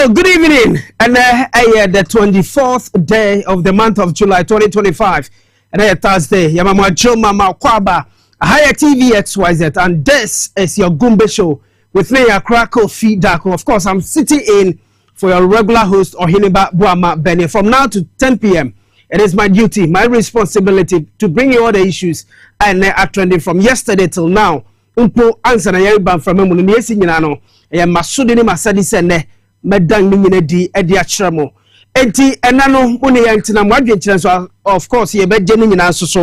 Hello, good evening. And the 24th day of the month of July 2025. And Thursday, Yamama Mama Kwaba, Higher TV XYZ. And this is your Gumbe show with me, Akora Kofi Darko. Of course, I'm sitting in for your regular host, Ohiniba Buama Bene. From now to 10 p.m., it is my duty, my responsibility to bring you all the issues and are trending from yesterday till now. Umpo answer na yariban from Munisi Nano, and Masudi Masadi Sene. Medang ni di edi akyeremo enti enano woni yantina mwadwe kyerɛ so of course ye be genu nyina so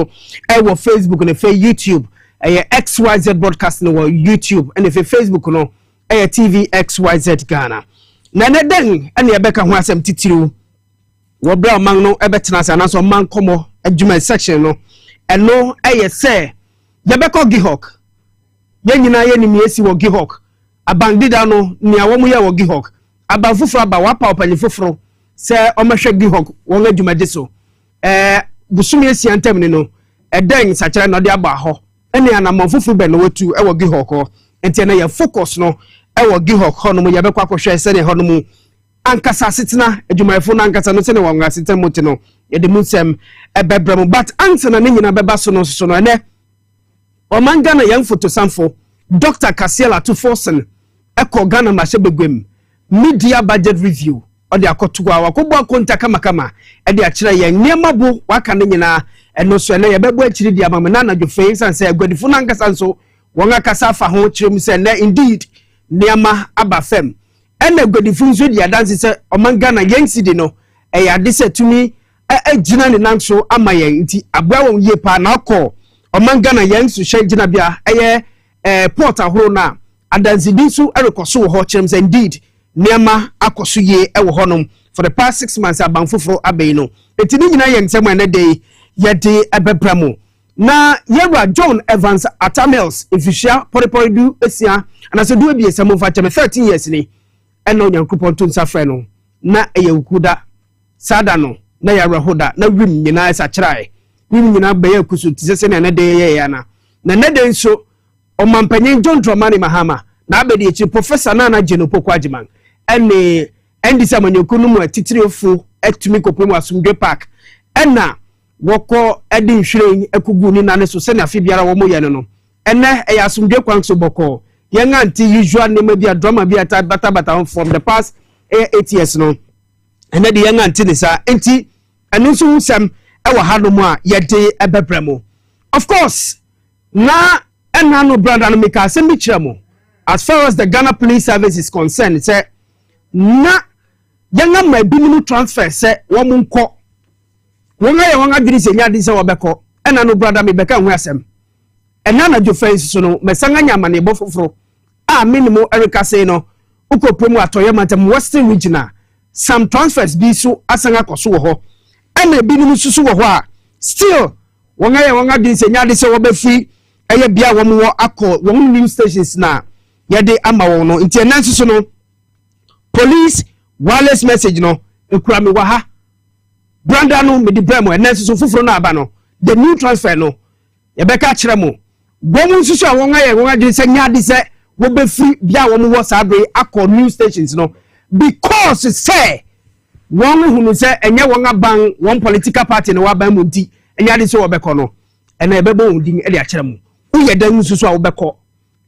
wo Facebook no fe YouTube XYZ broadcast no wo YouTube and fe Facebook no TV XYZ Ghana na ne den ene ye beka ho asem titiriu wo bra man no ebetena sa na so man komo adwuma section no eno se ye beka Gihoc ye nyina ye ni esi wo Gihoc abandida no nia wo mu ye wo Gihoc aba fufuro aba wapa opani fufuro se omahwe Gihoc won adwumade so busumi esiantem ne no eden sachire no de aba ho ene anamon fufuro be no watu e wo Gihoc enti na ya focus no e wo Gihoc ho no ya bekwa kohwe se ne ho no mu ankasa setena adwumayefo na ankasa no se ne won aseten moti no ye de munsem ebebrem but answer na ne nyina beba so no so no ene o manga na yan photo samfo Dr. Kasiela Tufosen eko Ghana ma shebegwem media budget review odi akotuwa wakobo akonta kama edi akire ye niema bo waka ne nyina eno so ene ye bebo akiri di amama na jo fe sanse agwadifo na nkasa nso won akasa afa ho kirem se na indeed niema aba fem ene agwadifo nso di adanse se omanga na yensidi no ya de se tumi agina ne nanso ama ye nti abua won ye pa na akọ omanga na yensu hye gina bia port ahoro na adanse di so erekoso ho kirem se indeed Niama akoso ye ewo honom for the past 6 months abanfoforo abei no etini nyina ye nsem ene dey ye de ebebramo na yewra John Evans Atamels efishia poriporidu esia anaso du bi esem fa cheme 13 years ni eno nyankopon to nsafre no na eye ukuda sada no na ya rahoda na wim nyina esa kirae wim nyina be ya kusu tisese na ene dey ye ya na ne dey nso omampanyin John Dramani Mahama na abedi echi professor Nana Jenopo Kwajiman ene endisa manyokunu mu atitiriofo etumi kopemu asumdwe park ena woko edi nhwire ekugu ni nane so se na afibiara wo moye no ene eya asumdwe kwanso boko yenga anti usual name bia drama bia bata from the past 8 years no ene de yenga anti ne sa enti enu so husam ewa hadomu a yede ebebremo of course na ena no brother no meka se mi kiremo as far as the Ghana Police Service is concerned say na yanga ma binimu transfer se womunko wonga ye wonga diri se nyadi se wobeko ena no brother me beka hu asem ena na jo face so no mesanga nyama ne bofoforo a minimum erika say no ukopremu atoye mantem Western Regional some transfers bi so asanga koso wo ho ena binimu susu wo ho a still wonga ye wonga diri se nyadi se wobefi eye bia wo mo akọ wo news stations na yede ama wo no nti enanso so no police wireless message no ekura me wa ha branda no me di bremo enanso so fufuro na aba no the new transfer no ye beka kire mo gomu nsusu a won aye won ade se nya se wo be free bia wo mo wo sabre akọ news stations no because say won hunu se enye won aban won political party no wa ban mu nti enya de se wo beko no ena e bebo won din e de akire mo uye dan nsusu a wo beko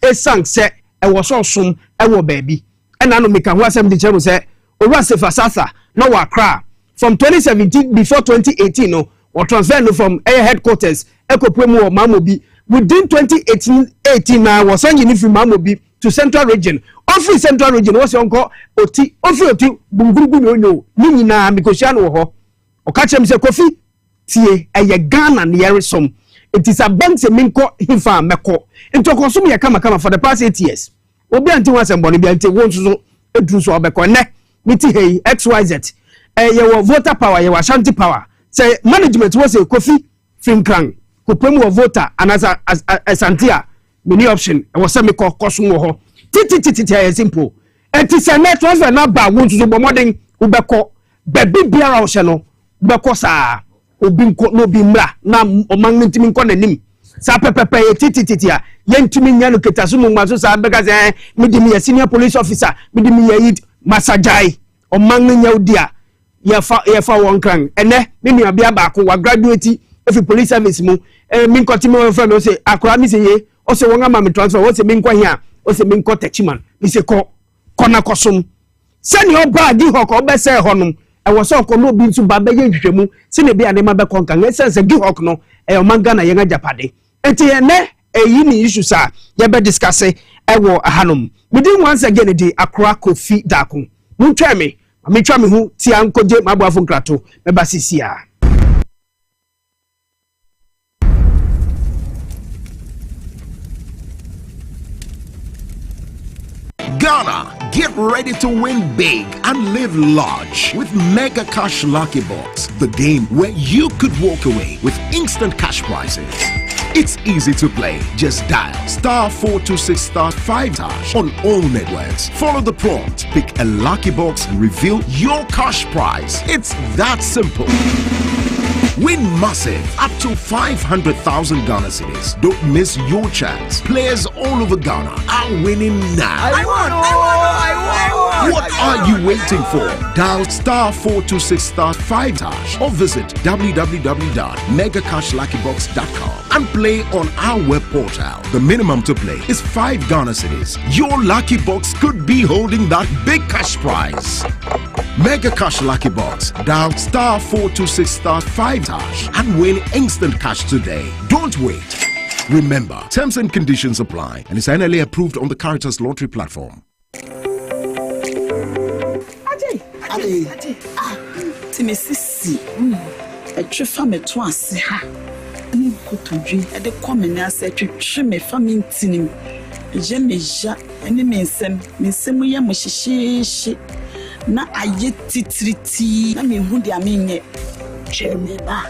esan se e wo so som e wo baabi ena no meka ho asem de kire mo se owa se fasasa no wa kra from 2017 before 2018 no or transfer no from air headquarters ekopemu o mamobi within 2018 na was on you from mamobi to central region office central region was onko oti bungurugu no nyo ni nyina mikosia no ho o ka chem se Kofi tie eye Ghana ne yeresom it is a bank se minko hifa meko into consume ya kama for the past 8 years obi anti wasem boni bi anti won so edru so obeko ne miti hey XYZ ye wo voter power ye wa shanty power say management was a Kofi Finkran ko premu voter anasa asantia many option e was me koso wo ho titi ya simple enti say net transfer na ba won so bomoden ubeko bebi biara wo hye no ubeko saa obi nko no bi mra na omangmentimi nko nanim sa pepepe titi ya yentumi nya no ketaso mu maso sa beka say me di me senior police officer me di me yid masajai ɔman no nya odi a yɛfa wɔn kran ɛnɛ me nua bia baako wa graduate efi police service mu me nkɔte me wɔn friend o say akora me say ye o say wɔn ama me transfer o say me nkɔ hia o say me nkɔ techiman me say kɔ na kɔsom sɛni ɔba Gihoc ɔbɛsɛ hɔnom ɛwɔ sɛ ɔkɔ no obi nso ba bɛyɛ nhwehwɛmu sɛni bi anema bɛkɔ nkan ɛsɛ Gihoc no ɔman Ghana yɛn agyapade enti ɛnɛ eyi ni issues a yɛbɛ discuss ɛwɔ ahanom within once again the Akora Kofi Darko muntwa me ametwa me ho tia nkoje maboafo nkrato meba sisia. Ghana, get ready to win big and live large with Mega Cash Lucky Box, the game where you could walk away with instant cash prizes. It's easy to play. Just dial *426*5# on all networks. Follow the prompt, pick a lucky box and reveal your cash prize. It's that simple. Win massive, up to 500,000 Ghana cedis. Don't miss your chance. Players all over Ghana are winning now. I won! What are you waiting for? Dial *426*5# or visit www.megacashluckybox.com and play on our web portal. The minimum to play is 5 Ghana cedis. Your lucky box could be holding that big cash prize. Mega Cash Lucky Box. Dial *426*5# and win instant cash today. Don't wait. Remember, terms and conditions apply and is annually approved on the Caritas Lottery platform. Ade. Timi sisi. Etwefa me to ase ha. Ani kotodwe. Ade come na ase twetwe me fa me ntinim. Je me ja, ani me nsem ye mo hyehyeehye. Na aye titriti. Na me hu dia me nye. Cheme ba.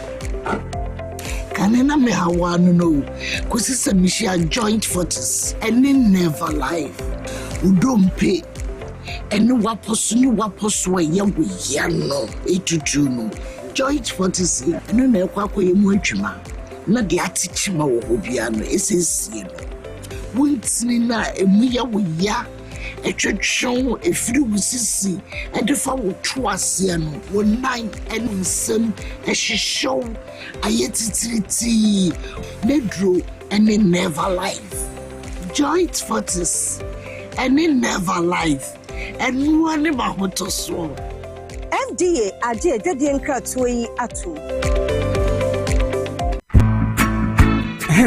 Kanena me hawa no. Kosi se me share joint forces. Any never life. Udompe. Any waposu ye we ya no. Etutu no. Joint forces. Eno na ekwa ye mu atwuma. Na de atichima wo hobia no esesi no. Wuntini na emu ya we ya. Etwetwon efiri wusisi edefa wo to ase no wo nine ensem ehihyew ayetitiriti nedro any never life joint fortis any never life enu ani mahoto so FDA ade edwede nkratoyi yi ato.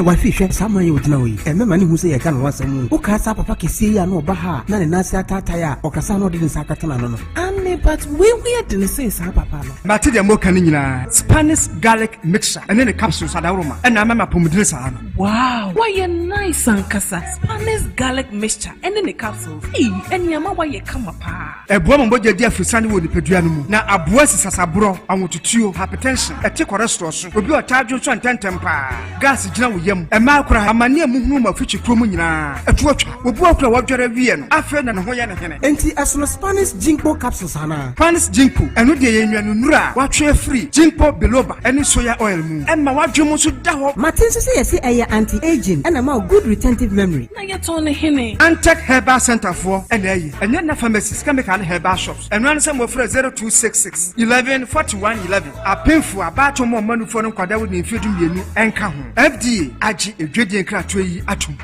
Wa fi hwe sama ye odina we mema ne hu se ye ka no wasam wo ka sa papa kesi ya no ba ha na ne nase atata ya okasa no de nsa akatana no ame but we de ne say sa papa no ba te de mo kan nyina Spanish garlic mixture ene ne capsules adawroma ena mama pomudire sa no. Wow, why you nice and kasa Spanish garlic mixture ene ne capsules eniama why you kama pa eboa mo boja di afusane wo nipadua no mu na aboa sisasabro awotutuo hypertension ete cholesterol so obi o charge so antentem pa gas gina yam ema akora amane muhunu mafichi kromu nyina etuotwa obu akora wadware wie no afa na ne ho ye ne hene enti asono Spanish ginkgo capsules hana Spanish ginkgo eno de ye nwa nura watwe free ginkgo biloba ene soya oil mu emma wadwemu so da ho Martin so say yesi eye anti-aging and ma good retentive memory na ye ton ne hene Antec Herbal Center for ene ayi enye na pharmacies chemical herbal shops eno an sem ofre 0266 11 41 11 apemfu abato mo manufo no kwada wo ne mfedum yenu enka ho FDA Aji edwedie nkrato yi atum.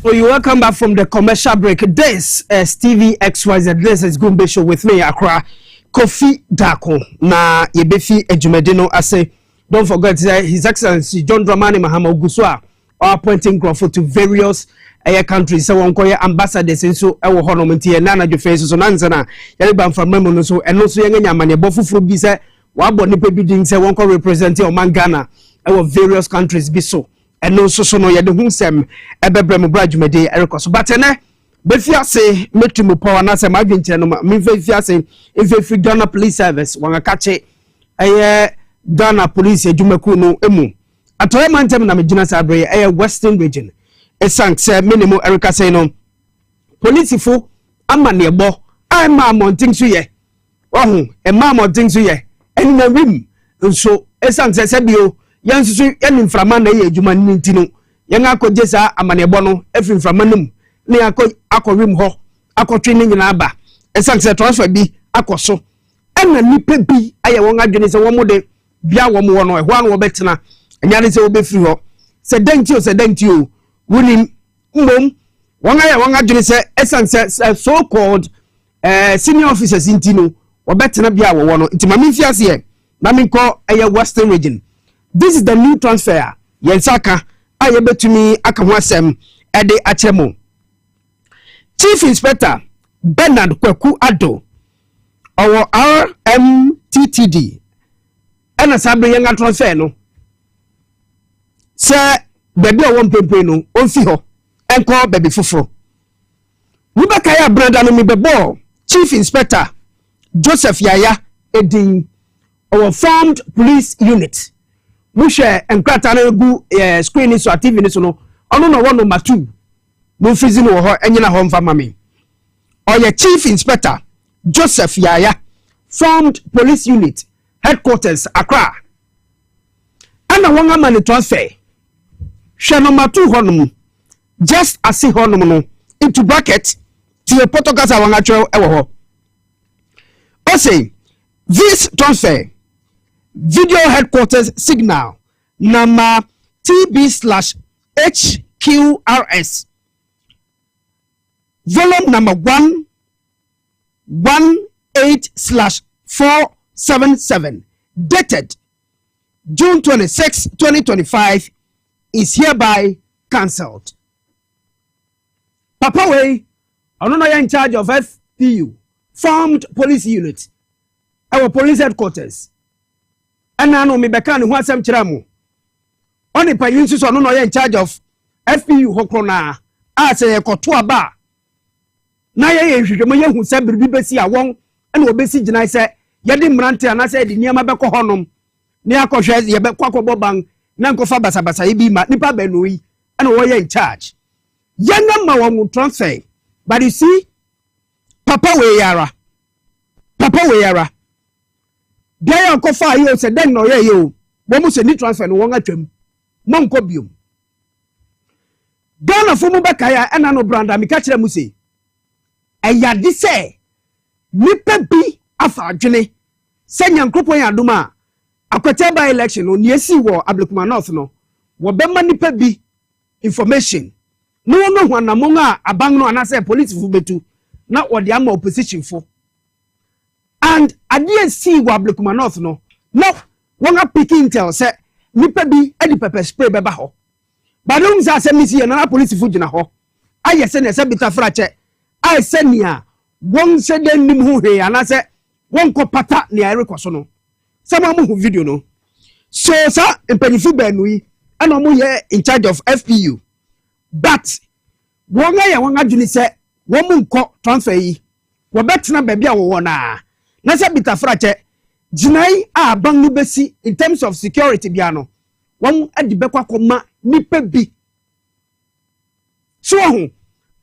So you welcome back from the commercial break. This is TV XYZ. This is Gumbe show with me, Akora Kofi Darko. Na yebefi ejumedino ase. Don't forget His Excellency John Dramani Mahama Ogusua are appointing Crawford to various countries. So one koye ambassadors in so ewo honom nti na na dwefenso so nansana yare ban from memo no so eno so yenga nyamane bofufuro bi se wabo nipa bi din se won ko represent Oman Ghana ewo various countries bi so eno so no yade hunsem ebebrem brajumede erekoso batene befiase metumu power na se madwenche no me fiase efefi Ghana Police Service wanga kache Ghana Police adwumaku no emu atoye mantem na megina sabre Western region esank se minimum Erica say no police fo ama ne ebo ama mounting so ye ohu e ma mounting so ye na wim nso esan se bio yan susu yan inframa na ye adwuma ni ntino yan akogye sa amanebo no efri inframa num ne akɔwim hɔ akɔtwe ne nyina aba esan se transfer bi akɔso ɛna nipa bi ayɛ wɔn adwene sɛ wɔn de bia wɔn wɔ no ɛho an wɔ betena anya ne sɛ obefiri hɔ sɛ danti o wuni mbom wɔn ayɛ wɔn adwene sɛ esan se so called senior officers ntino wɔbɛtena bia wɔ no nti mame fiase yɛ mame nkɔ ɛyɛ western region. This is the new transfer yensaka ayebetumi aka ho asɛm ɛde akyerɛ mo. Chief Inspector Bernard Kwaku Ado our RMTTD ɛna sabre yenga transfer no sɛ baabi a wɔn pempe no onfi hɔ ɛnkɔ baabi foforo. Wubaka ya branda no mebɛbɔ Chief Inspector Joseph Yaya edin our formed police unit. Mushe enkrata na egu screen so TV ni so no ono no one number 2 no freezing wo ho enyina ho mfa mame. Oye Chief Inspector Joseph Yaya formed police unit headquarters Accra. Ana wonga mani transfer. Hwe number 2 honum just as honum no into bracket tie protocol wanga twa ewo ho. O say this transfer video headquarters signal number TB/HQRS volume number 118/477 dated June 26, 2025 is hereby cancelled. Papa Way, I don't know you're in charge of FPU, formed police unit, our police headquarters. And I know me bekan who asem kyerɛ mo. Oni pa yin so no no in charge of FPU hokrona a se ekoto aba. Na ye hwehwemo ye hu se biribi besi a won na obesi gyina se ye de mrante ana se de niam bɛkɔ honom. Ne akɔhwɛ ye bɛkɔ akɔbɔ ban na nkɔfa basabasa ye bi ma nipa ba no yi na wo ye in charge. Yanga ma wo transfer. But you see Papa we yara. Gaya kofa yo se den no ye yo bo mu se ni transfer no won atwam mo nko biom Ghana fo mu beka ya ena no branda mi ka kire mu se ayade se nipa bi afa adwene se nyankropon ya adoma akwete by election no ne esi wo Ablekuma North no wo be ma nipa bi information no no ho na mo a abang no anase police fu betu na wo de ama opposition fo. And I didn't see what Ablekuma North no. No, one a picking tell say nipa bi edi pepper spray beba ho. But don't say me see na police food na ho. I say na say bita frache. I say nia one say den nim hu he and I say one ko pata ni I rekoso no. Some mu video no. So sir empanyifu ba nu yi and omo ye in charge of FPU. But one ya one adwini say one mu nko transfer yi. Wo betena ba bia wo na. Na se bitafrache jinai a bang no besi in terms of security biano won adi bekwa koma nipa bi so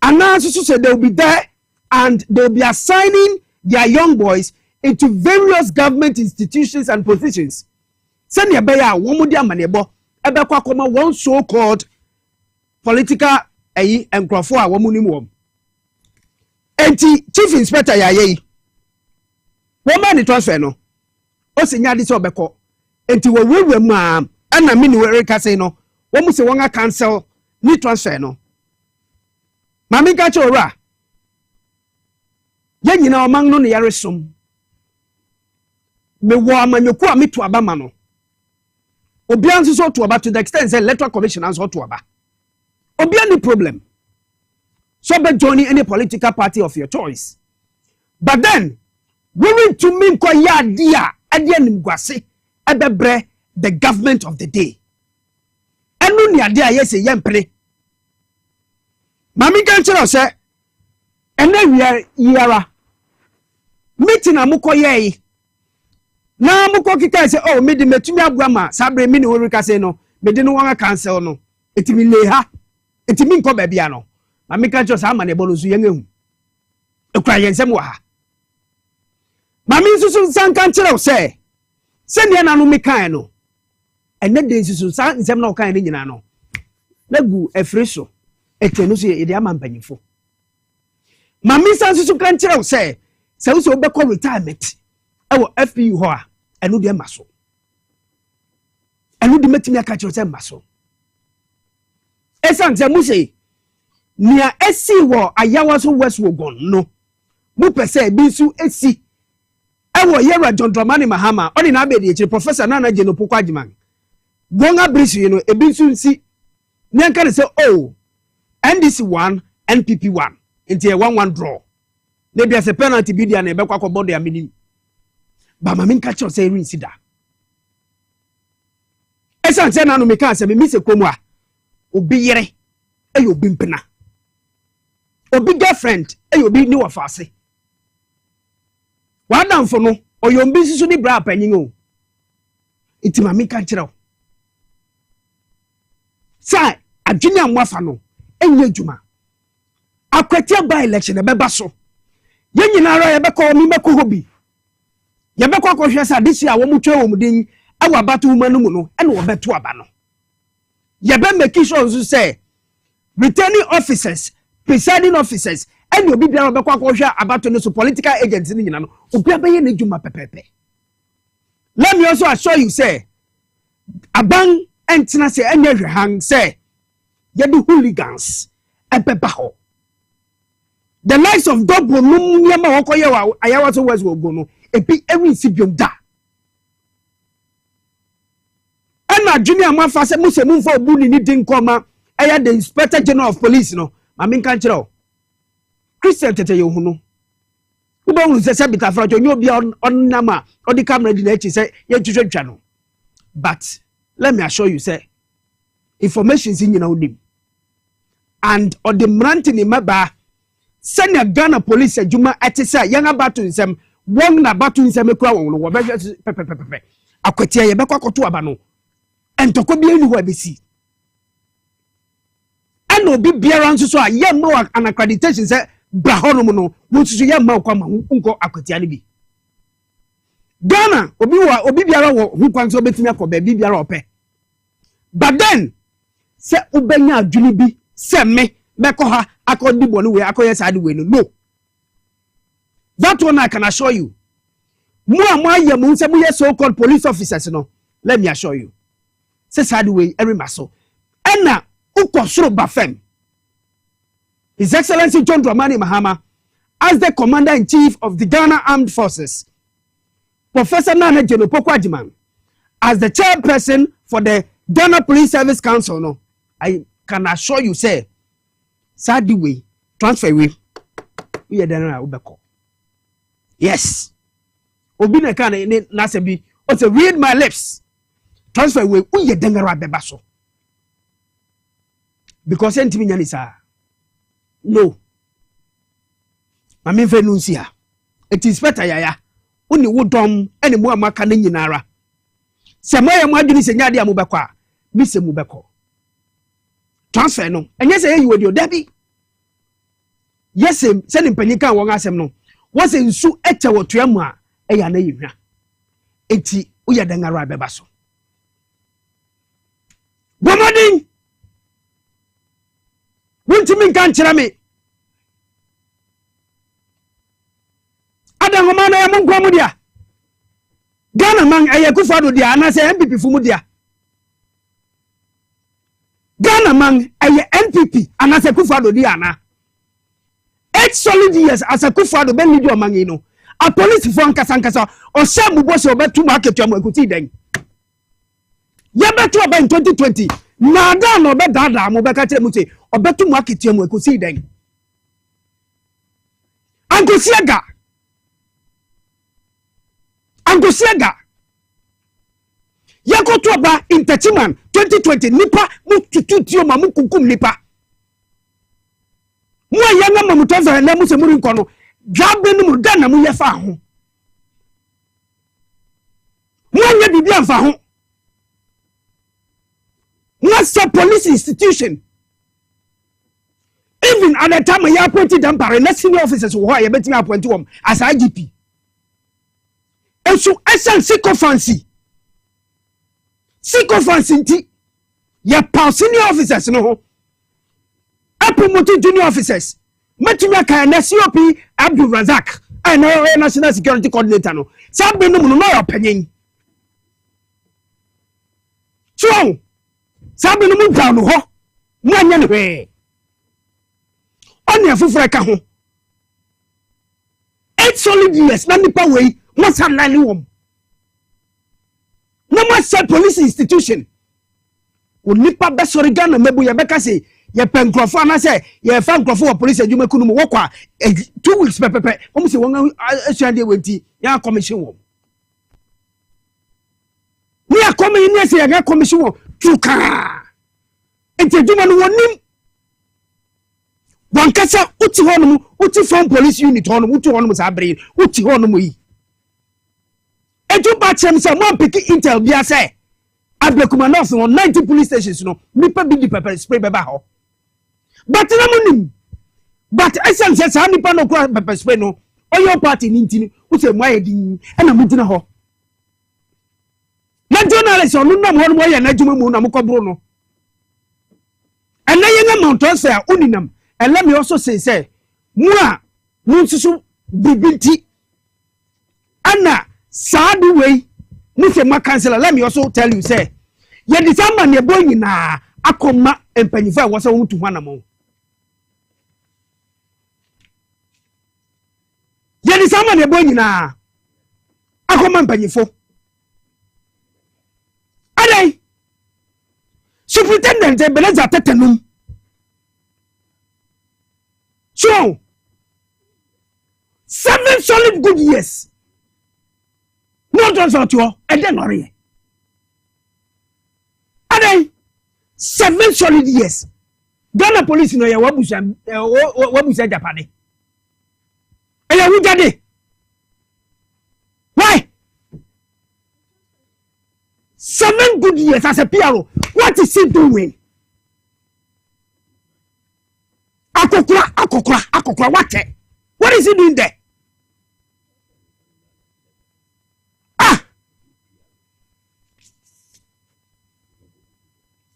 announce so they will be there and they will be assigning their young boys into various government institutions and positions send ya beya won mudi amanebo ebekwa koma one so called political enkrofo a won munim wom enti Chief Inspector yayi woman ni transfer no o se nya de se obekọ enti wo wewe ma ana me ni we ka say no wo mu se won a cancel ni transfer no mami ka che ora ye nyina o man no ne yare som me wo amanyoku a meto aba ma no obi anso so to aba to the extent say electoral commission anso to aba obi any problem so be joining any political party of your choice but then we want to mean ko ya dia anim gwase ebebre the government of the day enu ni ade aye se yempre mami kan chiro se ene yara meeting amuko ye na amuko kika se oh me de metumi agwa ma sabre me ni wori ka se no me de no wan cancel no etimi leha etimi nko ba bia no mami kan chiro sa ama ne bolo su yengehu ekura yensem wa ha Mami susu sankan chiro se send ya no me kan no ene de nsusu sa nsem na okan ne nyina no na gu efreso etenu so ye de amampanyifo mami san nsusu kan kire wo se wo so be call retirement ewo FPU ho a enu de maso enu de metimi aka kire se maso esan se mu se nia esi wo ayawa so west wogon no mu pese bi su esi ewo yera John Dramani Mahama oni na abedi ekire Professor Nana Jeno Pokwajiman gonga brisi you know ebi su nsi nyanka ne se oh NDC 1 NPP 1 into a 1-1 draw maybe as a penalty bi dia na ebe kwakọ board ya minim ba ma min catch say rin sida esan se na no me kan se me se komu a obi yere eyo obi mpena obi girlfriend eyo obi ni wafase wadamfo no oyombi sisu ni bra panyin o itima min kan kire o sai adwene amwafa no enye adwuma akwatia by election ebeba so ye nyina ara ye beko mi beko hobi ye beko akohwe sa this year wo mutwe wo mudin awa batu manu mu no ene wo beto aba no ye be make sure so say returning officers presiding officers ene obi bia beko akohwe abato no so political agents ni nyina no obi abaye na adwuma pepepe. Let me also assure you say abang entina say enye hwehang say ye do hooligans ebeba ho. The likes of Double no nyama wakoye wa ayawa so west go no ebi every sibiom da ana junior mafa se musemu mfa obuni ni din koma aya the inspector general of police no ma min kan kire o Christian tete ye hu no uba unu se bita fra jo nyobi onnama odi camera di na echi se ye twetwa no but let me assure you say information is nyina odim and odi mranti ni maba senior Ghana police adwuma etisa yanga batu nsem won na batu nsem ekura won wo be pepepepe akwatia ye bekwa koto aba no entoko bi eni ho abesi ana obi biara nso so a ye ma an accreditation say bra hono no wo susu ye ma kwa ma nko akwatia ne bi Ghana obi biara wo hu kwanso betimi akoba bi biara ope but then se ubenya adwuni bi se me meko ha akodi bonu we akoye side we no that one I can assure you mu amoye mu se mu ye so called police officers no let me assure you say side we every maso ena ukosoro bafem His Excellency John Dramani Mahama as the Commander-in-Chief of the Ghana Armed Forces, Professor Nana Jeno Pokwajiman as the chairperson for the Ghana Police Service Council no I can assure you say sadi way transfer way we na ubeko yes obi na kan na se bi o say read my lips transfer way we dengara beba so because entimi nya ni sa no mami fe nunsia it is better yaya oni wodom ene mu amaka na nyinara se moye mu adwini se nyade amubeko a mi se mu beko transfer no enye se yeyi wodi odabi yes se ni mpanyika won asem no wo se nsu eche wotoa mu a eya na yehwa enti uya dangara beba so bomodin wuntimi kan kire me adan homa na yam nkwa mu dia Ghana man ayekufa do dia na se MPP fu mu dia Ghana man aye NPP anase kufado di ana 8 solid years as a kufado ben leader man you know a police for nkasa o se mu boss obetu market am ekuti den ye betu oba in 2020 na da no be dada mo be ka kire mu se obetu market am ekuti den angosiega yakoto ba interchiman 2020 nipa mutututio ma mukunkum nipa mu ayanga ma mutoza na mu se muri nkono dwabe no mu da na mu yefa ho mu anya bibi amfa ho what's a police institution even at the time you appointed them by the senior officers who are betting appointed as IGP and so essence fancy sycophants inti ya pa senior officers no ho promote junior officers matumi aka na COP Abdul Razak and national security coordinator no sabe no no ya panyin so sabe no mu down ho mwanya no hwe oni afufura ka ho 8 solid years na nipa wey must have line wom no must say police institution onipa be sori Ghana mebu ye beka say ye penkrofo na say ye fa nkrofo wa police adwuma kunu mu wokwa 2 weeks pepepe omu say won asuande wenti ya commission wom we are coming in say ya commission wom tuka enti adwuma no wonim wankasa uti honum uti from police unit honum uti honum sa abre uti honum yi eju ba chem say mo pick intel bia say Ablekuma North on 90 police stations no nipa bi di pepper spray beba ho but na munim but essence say nipa no kwa pepper spray no oyo party ni ntini wo say mo ayedin e na mudina ho na journalist on no mo mo ye na adwuma mu na mo kobro no ena ye na mountain say uninam and let me also say mua munsusu bibinti ana sad way Muse ma cancel. Let me also tell you, say, ye disamba ne boy na akoma empanyifa wasa wo tu hwana mo. Ye disamba ne boy na akoma empanyifo. Adai. Superintendent e beleza tetenum. So 7 solid good years. No transport you and then worry. And then 7 solid years. Ghana police no ya wabusa Japan. And ya wujade. Why? 7 good years as a PRO. What is he doing? Akokra, what is he doing there?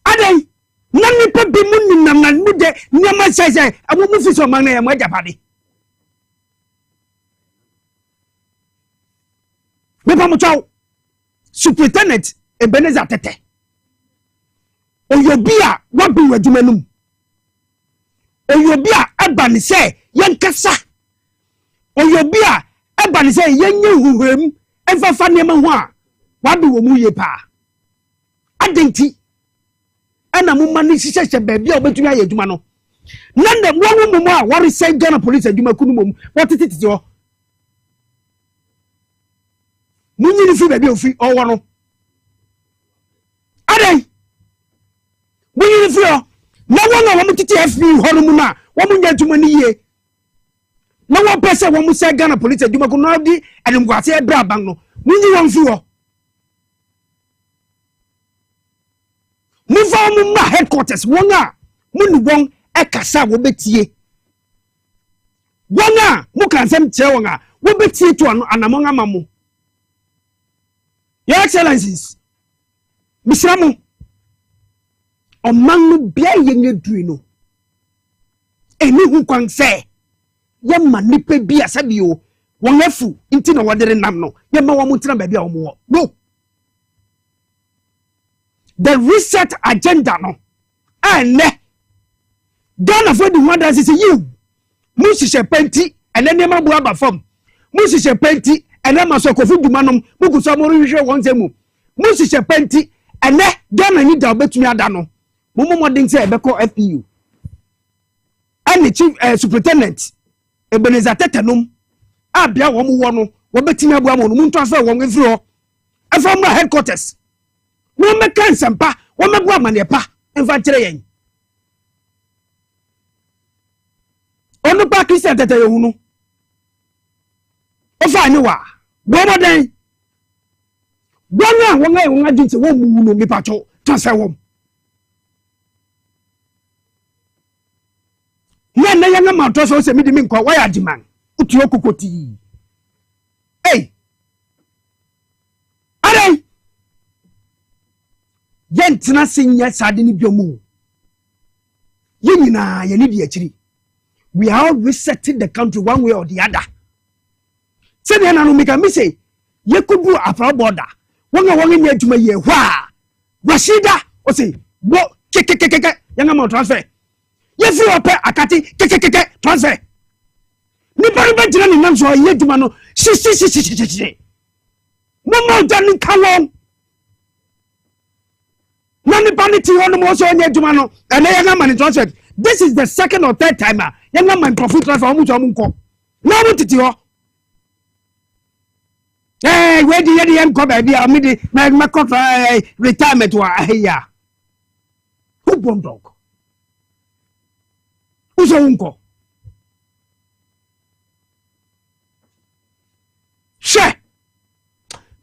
Adai, nani pe bi munni na mude nyama sai amu mufi so man na ya mo Japan. Bepa mo chaw. Superintendent Ebenezer Tete. Oyobia wabi wajumanum. Oyobia abani se yankasa. Oyobia abani se yenye huhwem enfafa nema ho a wabi wo mu ye pa. Adenti ana mu mani sisese baabi a obetumi aye adwuma no. Nande wonu mu a wori say Ghana police adwuma kunu mum. Wotititi ho. Munyini fi baabi ofi owo no. Adai munyini fi o na wona wo mutiti FB ho no mu na wo munya adwuma ni ye. Na wo pese wo mu say Ghana police adwuma kunu no di adimkwase ebra ban no. Munyi won fi ho. Mufa mu ma headquarters wona munu won ekasa wo betie. Wona mu kan sem che won a wo betie to anamon amamu. Your Excellencies, Misramu, Omanu bia yenye dui no. Eni hu kwan se, yama nipe bia sabi yo, wangefu inti na wadere nam no, yama wamutina baby a omuwo. No. The reset agenda no, ne, Ghana for the wonders is you. Musishe penti, and then nema buaba form. Musishe penti, and then masokofu dumanum, mukusa morishe wanzemu. Musishe penti, and then Ghana need to bet me adano. Mumu moding say beko FPU. And the chief superintendent, Ebenezer Tetanum, Abia womu wano, wabetina buamo, mun transfer one with you. And from my headquarters. No me kan sempa, wo me bua manepa, enfa kire yen. Onu pa Christian tete ye hunu. Ofa ni wa, bo moden. Gwana wonga dinse wo mu no mi pacho, transfer wom. Ye na yanga ma to so se mi di mi nkwa wa ya diman. Uti okokoti. Hey. Are Yentina sinya sadini biomu. Yenina yenidi achiri. We are all resetting the country one way or the other. Say the anu mika mi say ye could do a border. Wanga nye juma ye wa. Rashida o say bo ke yanga mo transfer. Ye fi ope akati ke transfer. Ni bari ba jira ni nam so ye juma no si. Momo dani kalon. Nani paniti hono mo so nye juma no. Ene yanga money transfer. This is the second or third time yanga man profit transfer omu so omu nko. Na mo titi ho. Hey, where the end come baby? I mean, my retirement wa here. Who bomb dog? Who's unko? She.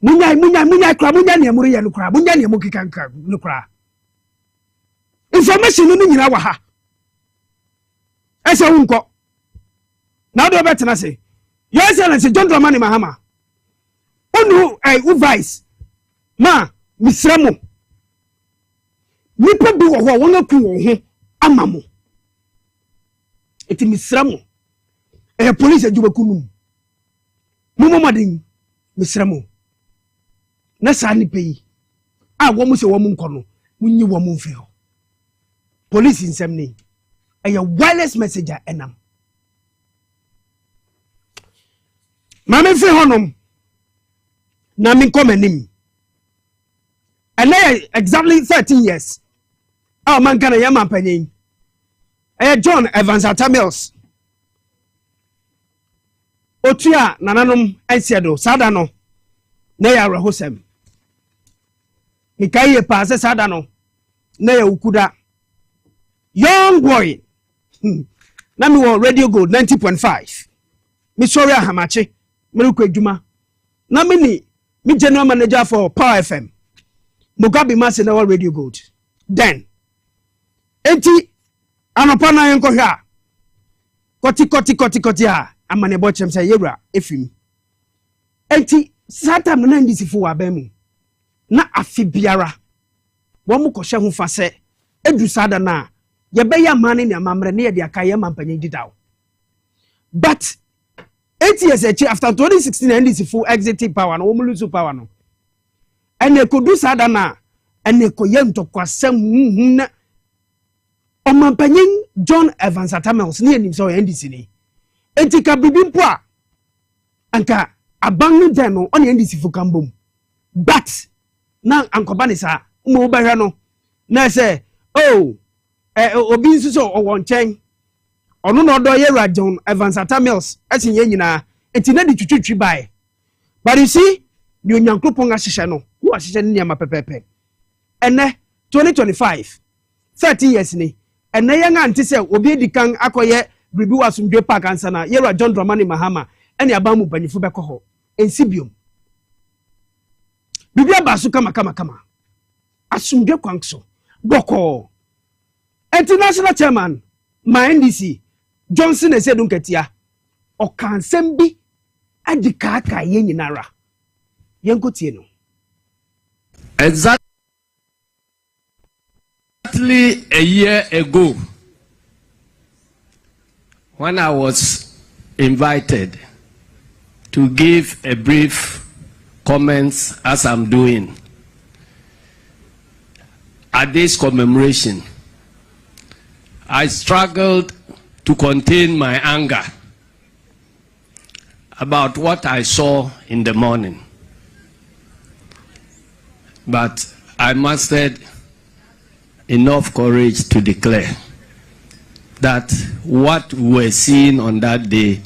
Munya kra munya ne amuri ya nukra. Munya ne mukika nukra. Information no nyina wa ha. Ese unko. Now do better na say. Your Excellency John Dramani Mahama. Onu vice ma misramo nipa bi wo ho won aku wo ho amamo eti misramo police ajuba kunum mumomadin misramo na sa nipa yi wo mu se wo mu nkono munyi wo mu mfe ho police nsem ni wireless messenger enam ma me fe honom na min come nim and exactly 13 years man kana yama panyin John Evans Atamils otua nananom ansiedo sada no na ya rehosem mikaye paase sada no na ya ukuda young boy na mi wo radio gold 90.5 mi sorry ahamache me ko adwuma na mi general manager for Power FM. Mugabe Mase na radio gold. Then enti anopana yenko hwa. Koti ha amane bochem say yewra efim. Enti satam na ndisifo wa bemu. Na afi biara. Wo mu kohye ho fa se edu sada na ye be ya mane ne amamre ne ye de akaye mampanye didaw. But 8 years after 2016 and this full exit power no womu lose power no and they could do sada na and they could yem to kwasem na omampanyin John Evans Atamels ni enim so NDC ni etika bibimpo a anka abangu den no on NDC fu kambom but na ankoba ni sa mo behwe no na say obi nsu so owo nchen ono no do ye John Evans Atamils asinye nyina etina di twitwi bai but you see the onyankopon ahihye no wo ahihye ne ma pepepe ene 2025 30 years ni ene ye nga ante se obi edikan akoye bribi wasumdwe park ansa na ye John Dramani Mahama ene abamu banyifo bekoho ensibium bibi abasu kama asumdwe kwankso boko international chairman my NDC Johnson ese dunketia o kansem bi adikaka ye nyinara yenkotie no exactly a year ago when I was invited to give a brief comments as I'm doing at this commemoration, I struggled to contain my anger about what I saw in the morning. But I mustered enough courage to declare that what we were seeing on that day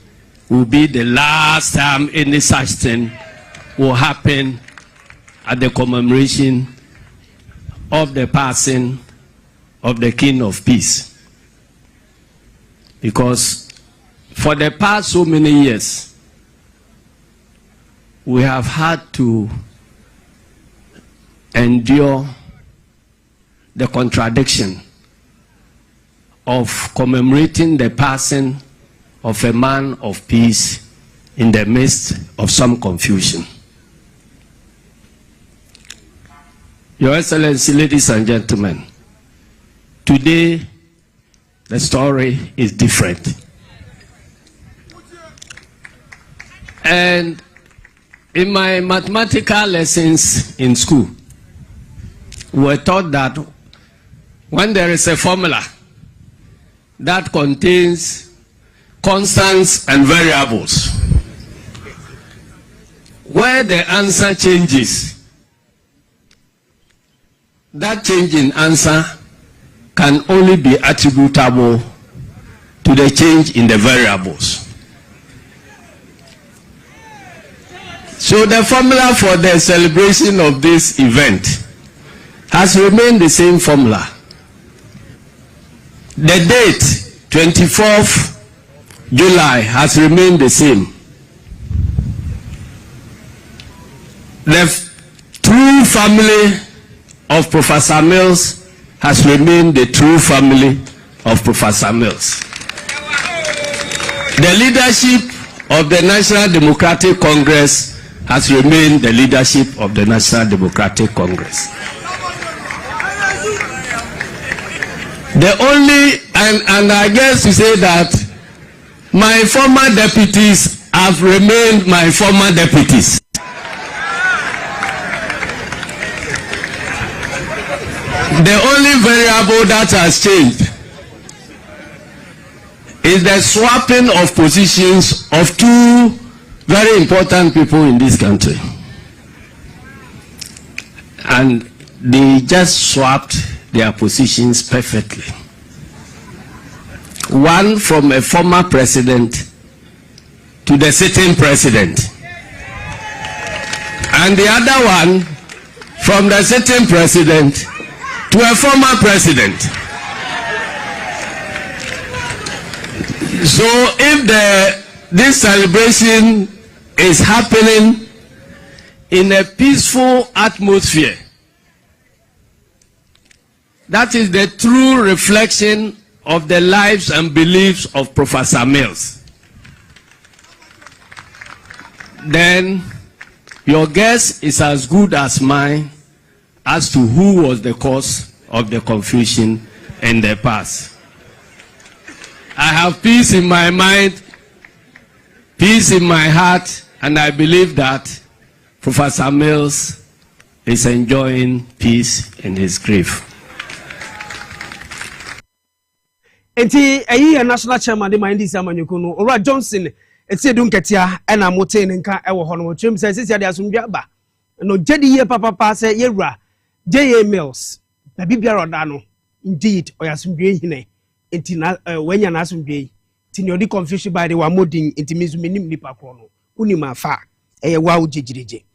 will be the last time any such thing will happen at the commemoration of the passing of the King of Peace. Because for the past so many years, we have had to endure the contradiction of commemorating the passing of a man of peace in the midst of some confusion. Your Excellency, ladies and gentlemen, today the story is different. And in my mathematical lessons in school, we were taught that when there is a formula that contains constants and variables, where the answer changes, that change in answer can only be attributable to the change in the variables. So the formula for the celebration of this event has remained the same formula. The date, 24th July, has remained the same. The true family of Professor Mills has remained the true family of Professor Mills. The leadership of the National Democratic Congress has remained the leadership of the National Democratic Congress. The only, and I guess to say that my former deputies have remained my former deputies. The only variable that has changed is the swapping of positions of two very important people in this country. And they just swapped their positions perfectly. One from a former president to the sitting president. And the other one from the sitting president to a former president. So if this celebration is happening in a peaceful atmosphere, that is the true reflection of the lives and beliefs of Professor Mills. Then your guess is as good as mine as to who was the cause of the confusion in the past. I have peace in my mind, peace in my heart, and I believe that Professor Mills is enjoying peace in his grave. Enti ayi national chairman de mind this amanyuko no Ora Johnson eti dunketia na mote nka ewo ho no twem se sisi ade asomdwa ba no jedi ye papa se yewura JA Mills na bibia roda no indeed oyasomdwa hine enti na wanya na asomdwa ti ne odi confusion by the wa modin enti mizu menim nipa kro no unima afa eye wa ojejireje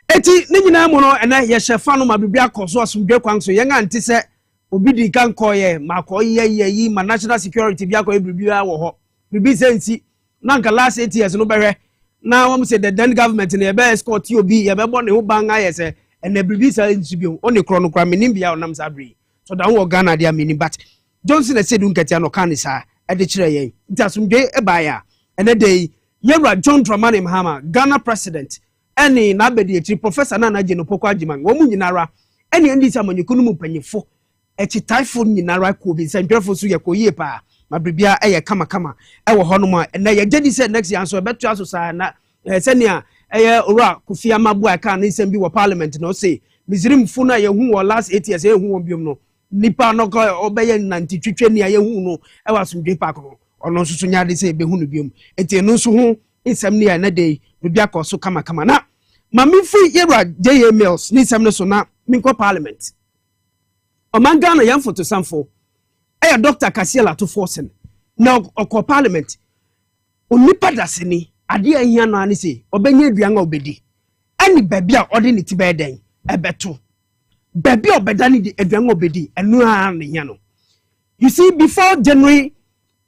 eti ne nyina mo no ena ye shefa no ma bibia koso asomdwa kwan so yenga nti se obi di kan koye makoye yi ma national security bia ko ebibia wo ho bibi sensi na nka last 8 years no behwe na wam say the then government na be escort obi ye be bo ne ho ban ayese ena bibi sensi bi on ne kro no kra menim bia onam sabri so da wo Ghana dia menim but Johnson na said unketia no kan sa e de kire yen ntasumde e ba ya ena dey yewra John Dramani Mahama Ghana president eni na abedi echi professor na na je no poko agiman wo mu nyinara eni ndi samanyekunu mu panyefo echi typhoon nyinara ko bi sanpefo so ye ko yie pa mabribia eye kama ewo hono ma na ye gedi say next year so beto aso sa na senia eye ora Kofi Amabu aka na nsem bi wo parliament no say Mizrim funa ye hu wo last 8 years ye hu wo biom no nipa no ko obeye nanti twetwe ne ye hu no ewa somdwe pa ko ono nso so nyaade say be hu no biom enti no nso hu nsem ne ya na dey bibia ko so kama na mamifu yewra JA Mills ni nsem no so na minko parliament Omangana yam photo samfo eya Dr. Kasiela to forcing na okọ parliament onipa daseni ade ahia no ani se obenye aduan a obedi ani baby a ode ne tibe den ebeto baby obedani di aduan a obedi enu a ne hia no. You see before January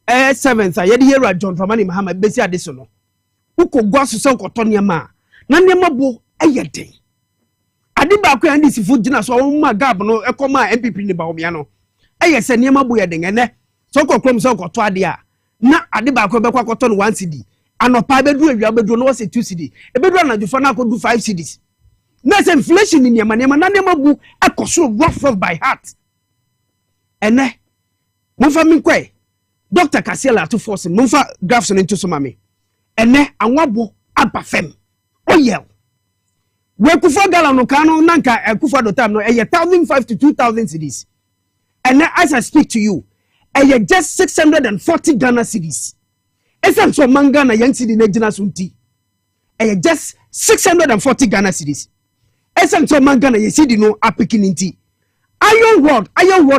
7th ayede here John Dramani Mahama besi ade so no ukogwa so se ukoto niam na niam bo eyeden ade ba ko andi sifu gina so wo ma gab no ekoma MPP ni ba omia no eye se niam bo yeden ene so kokrom so ukoto ade a na ade ba ko be kwa koto no 1 cedi anopa bedu awia bedu no was 2 cedi e bedu na jufo na ko do 5 cedis There's inflation in your money, man. Bu ekoso rough by heart. Ene, monfa minkwe. Dr. Kasiela to force monfa graphs into some mami. Ene, anwabo abafem. Oyel. We kufa gala no kano nanka kufa do time no 1,500 to 2,000 cedis. And as I speak to you, just 640 Ghana cedis. Esen so manga na yang cedi na gina sunti. Just 640 Ghana cedis. Esen so manga na cedi no apikininti. Iron word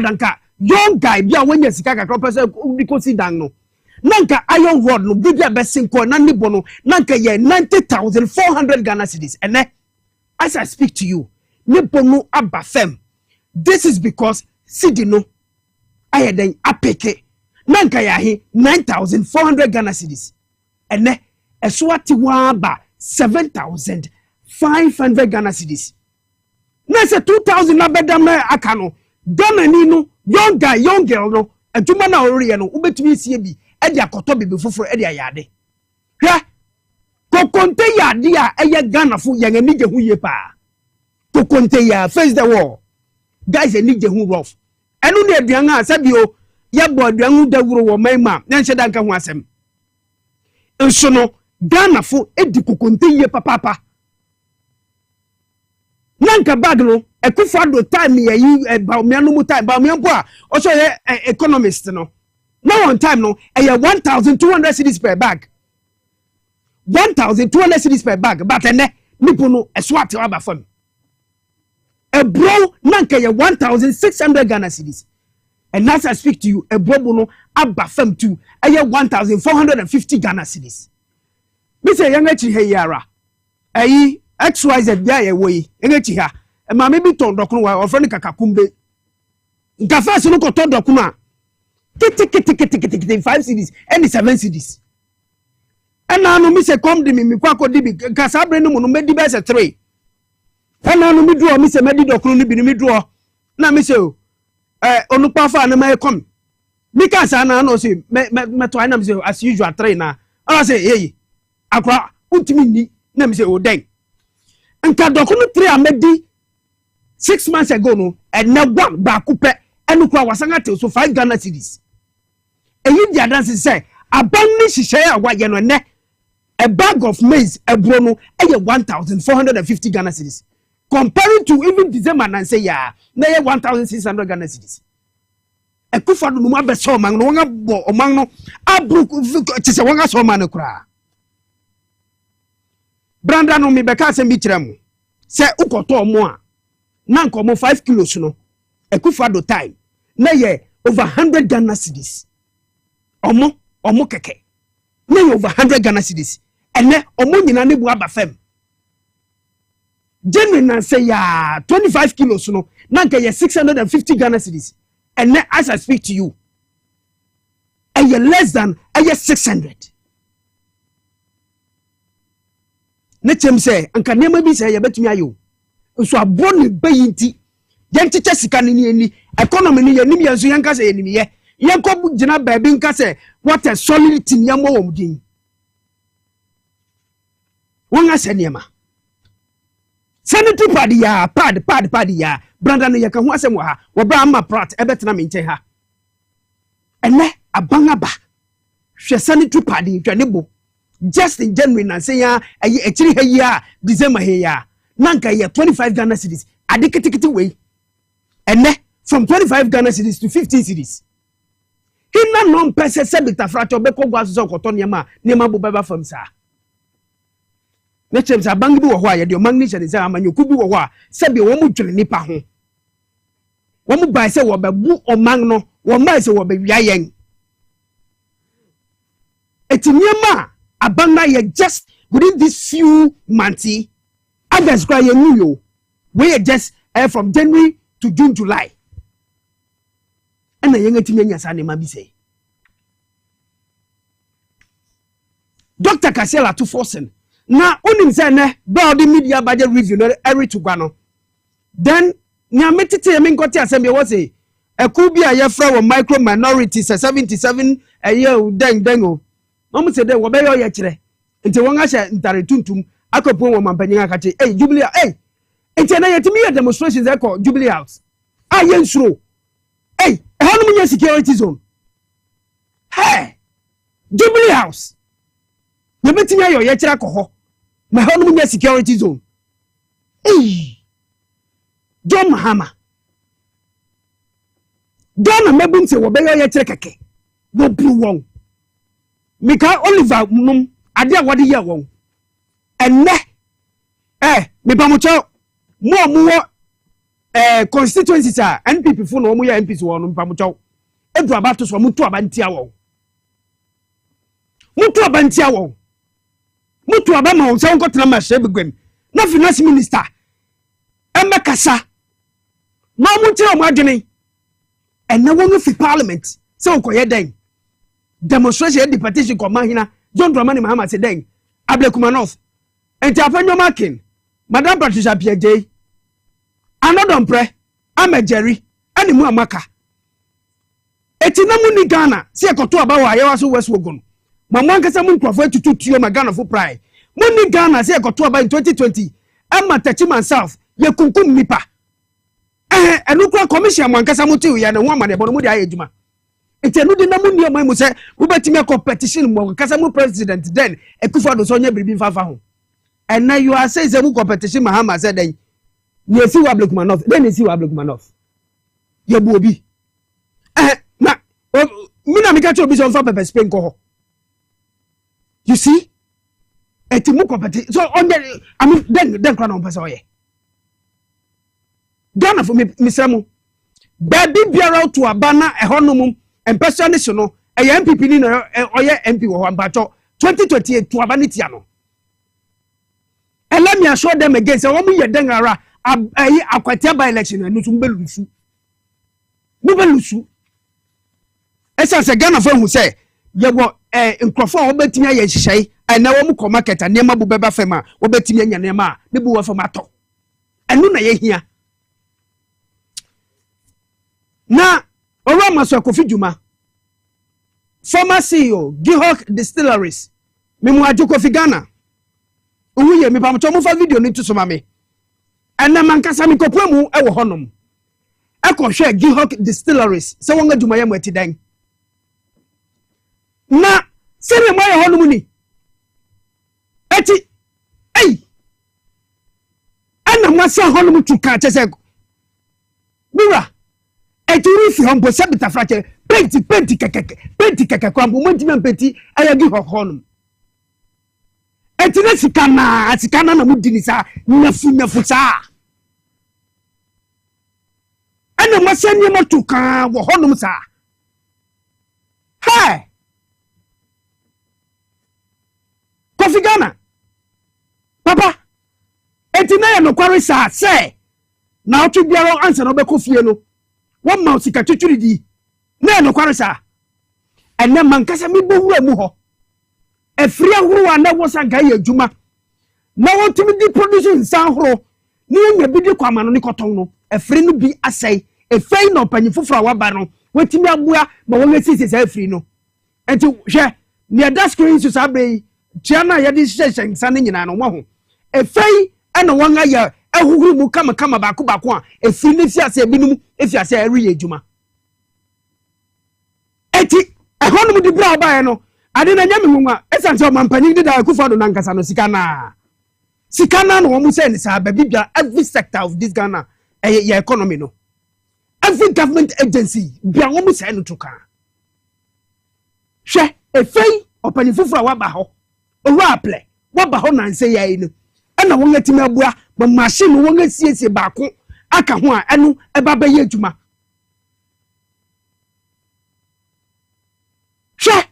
anka young guy bia when yesika kakra pese ubikosi dan no. Nanka iron word no bibia besin ko na nibo no nanka ye 90,400 Ghana cedis. And as I speak to you, nibo no abafem. This is because cedi no ayeden apeke. Nanka yahi 9,400 Ghana cedis. Ene eswati waba 7,500 Ghana cedis. Nese 2,000 na bedam na akano. Ghana ni no young guy, young girl no. Entuma na ori no ubetumi sie bi e dia koto bebe foforo e dia yade. Hwe kokonte yade a eye Ghana fu ye ngani je hu ye pa. Kokonte ya face the wall. Guys e ni je hu rough. Enu na aduan a sabio ya bo aduan hu dawuro wo maima na nche danka hu asem. Nso no Ghana fu e di kokonte ye papa. Nanka bag no ekufa do time ye yi ba me anu mu time ba me mpo a o so ye economist no. Now on time no 1,200 cedis per bag. 1,200 cedis per bag but ene nipo no eswat aba fam. A bro nanka ye 1,600 Ghana cedis. And as I speak to you, a bro no aba fam too 1,450 Ghana cedis. Me say yang echi he yara. Ayi XYZ bia ye woyi engechi ha e ma me bi ton dokunu wa ofre ni kakakumbe nka first no ko ton dokunu a kiti 5 cedis and 7 cedis ena no mi se come di mi kwa kodi bi nka sabre no no medi be se 3 ena no mi duo mi se medi dokunu ni bi ni mi duo na mi se onupa fa na ma come mi ka sa na no se me to na mi se as usual 3 na I say hey akwa untimi ni na mi se o den nka dokunu 3 amedi 6 months ago no and na one ba kupe enu kwa wasanga te so 5 Ghana cedis eyi dia dance say aban ni hihye a wa ye no ne a bag of maize ebro no 1,450 Ghana cedis comparing to even December and say ya na 1,600 Ghana cedis ekufa do no abe so man no wanga bo oman no abru ti se wanga so man no kura Branda no mi beka se mi kiremu se ukoto mo a na nkomo 5 kilos no ekufa do time na ye over 100 Ghana cedis omo keke na ye over 100 Ghana cedis ene omo nyina ne bu aba fam genuine na say ya 25 kilos no na nke ye 650 Ghana cedis ene as I speak to you ye less than 600. Ne chem say anka nema bi say ye betumi ayo nso aboni bayinti yentiche sika ni economy ni ye nim ye nso yanka say nim ye yenko gina baabi nka say what a solid team yamo womdin wonga senema sanity pad ya pad ya branda no ye ka ho asem wa ha wo bra ma prat ebetena me nche ha ene abanga ba hwe sanity pad ntwanebo just in January na say ya echiri ha ya December he ya nanka ya 25 Ghana cedis adikitikiti we ene from 25 Ghana cedis to 50 cedis hina non pese se bitafrato be ko gwa so koto niam bo beba fam sa ne chem sa bangi bi wo ho a ye de magnesia say amanyoku bi wo ho a se bi wo mu dwene nipa ho wo mu bai se wo bebu oman no wo mai se wo be wiayen etiniema abanga ye just within this few months others cry ye new yo we just from January to June July and yenga timenya sa ne ma bi say Dr. Kasiela to forcing na onim say ne ba the media budget review no every to gwa no then nya metete me nkoti asem be wo say eku bi a ye fra wo micro minorities 77 year den o no mo say de wo be yo ye kire nti won ahye ntare tuntum akopon wo mampanyin akache jubilee enti na yetimi demonstrations e call Jubilee House ayen suro hey hanu mu security zone hey Jubilee House ye betimi ayo ye kira ko ho ma hanu mu security zone hey John Mahama Dona mebum se wo be ye kire keke wo bru won Mika Oliver num ade a wode ye won enne me pamocho mo constituencies a NPP fo no mo ye MPs wo no pamocho edu abato so mutu abantia wo mutu abantia wo mutu abama wo se won kotena ma hye begwem na finance minister emekasa no mo tira mo adwene enne won fi parliament se won koye den demonstration the petition ko mahina John Dramani Mahama se den Ablekuma North enti afanyo makin Madam Patricia Piede anodon pre Jerry ani mu amaka eti na mu ni Ghana se ekoto aba wa yewa so West Wogon mamwa nkasa mu nkrofo tututuo ma Ghana fo pride mu ni Ghana se ekoto aba in 2020 ama Tachiman South ye kunkum nipa enukura commission mu nkasa mu tiwo ya na ho amane bono mu dia adwuma eti enu di na mu ni oman mu se wo betimi competition mu nkasa mu president then Akufo-Addo so nya biribi fafa ho. And now you are saying the competition Mahama said then you see what Ablekuma North then you see what Ablekuma North you bobi na mina mika cho bi so fa pepper spin ko you see etimu competition so on the I mean then crown on person oye Ghana for me misramu baby biara to abana e honum empesa so no e MPP ni no oye MP wo ambacho 2028 to abani tia no. And let me assure them again, say, "Omu ye dengara akwatia by election and nusu belusu." Nubelusu. Esa se Ghana for who say, "Ye wo nkrofo obetimi aye hihye, and na wo mu market and nema bu beba fema, obetimi anya nema, ne bu wo fema to." Enu na ye hia. Na Akora Kofi Juma, former CEO Gihoc Distilleries, Memu Kofi Ghana. Uye me pamcho mo fa video ni to so mame ena mankasa mi kopemu e wo honom e ko hwe Gihoc Distilleries se won aduma ye mwati dan na se me mo ye honom ni eti ana mwasa honom tuka chese mira eti ri fi hombo se bita frache penti keke kwambo mo ntimi penti aya Gihoc honom etina sikana na mudini sa nafu sa ana masanye matuka wo honum sa hey Kofi Ghana papa etina ya no kware sa se na otu biaro ansa no be kofie no won ma osika twetwiri di na no kware sa enne mankasa mi bowura mu ho efria huru na wosa gaye adwuma na wotimi di production san huru ni nya bi di kwama no ni koton no efri no bi asai efei no panyifufura wa ba no wotimi aboa ma won asisi sa efri no enti hwe ne da screen so sabe tia na ye di hyehyɛ san nyina no ho efei ana won aya ahuhuru mu kama baako a efri ne fiase binum efiase ari adwuma enti ehonu mu di bra ba no ade na nyame hunwa esanse o mampani de da Akufo-Addo na nkasa no sikana no wo say ni sa bibia every sector of this Ghana your economy no every government agency bia wo say no tuka hwe efei opani fufura wa ba ho owa aple wa ba ho na nse yayi no na wo ngati mabua ma machine wo ngasiesie baako aka ho a enu eba ba ye adwuma hwe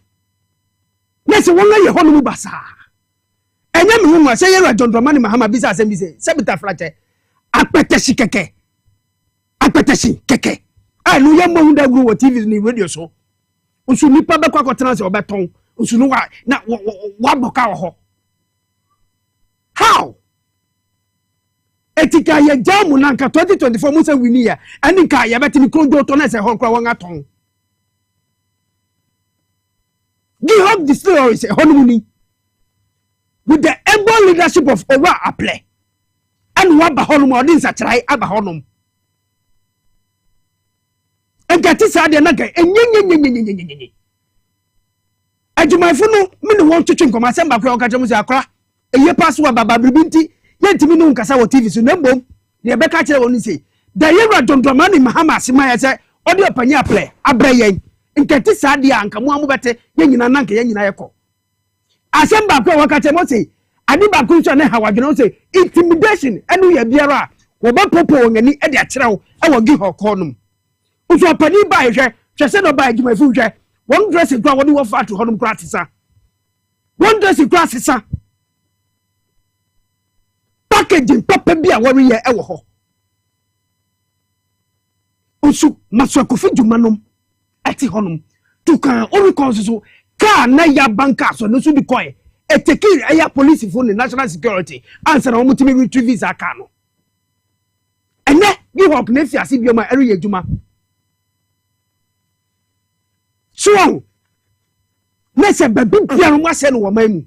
nese wonga ye hono mu basa enya me hu se ye John Dramani Mahama bisa asem bise se bita flate apetesi keke no ye mo hunda guru wo TV ni radio so usu nipa be kwa kotena se obeton usu no wa na wa boka ho how etika ye jamu na nka 2024 mu se wini ya ani nka ye betimi kronjo to na se ho nkra won aton Gihoc Distilleries honumuni with the able leadership of Owa Aple and waba honum odi nsakrai aba honum enkati saade na ga enyenyenyenyenyenyenyenye adwumayfo no me ne won twetwe nkoma asem bakra okache mu se akora eye pass wa baba bibinti yentimi no nkasa wo TV so na mbom ne be ka kire won se da yewra dondoma ne mahama asema ya se odi opanya aple abrayen nkati saade anka mu amubete yenyina nanka yenyina yekọ asem bakra okache mo se adi bakru nso na hawadweno se intimidation enu ya biara wo ba popo wongani e de akyerew e wo Gihoc honum uso apani ba hwe hwese no ba adwumayfo hwe one dress kwa wodi wo fa to honum kra tisa one dress kwa sisa packaging papa bia wori ye e wo ho usu maso Kofi dwumanom ati honum tukan ori konso ka na ya banka so no su di koy etekiri aya police for the national security answer na omutimi retrieve visa ka no ene Gihoc na fiase bioma eri yeduma so na se babi bia no ase no wo mamu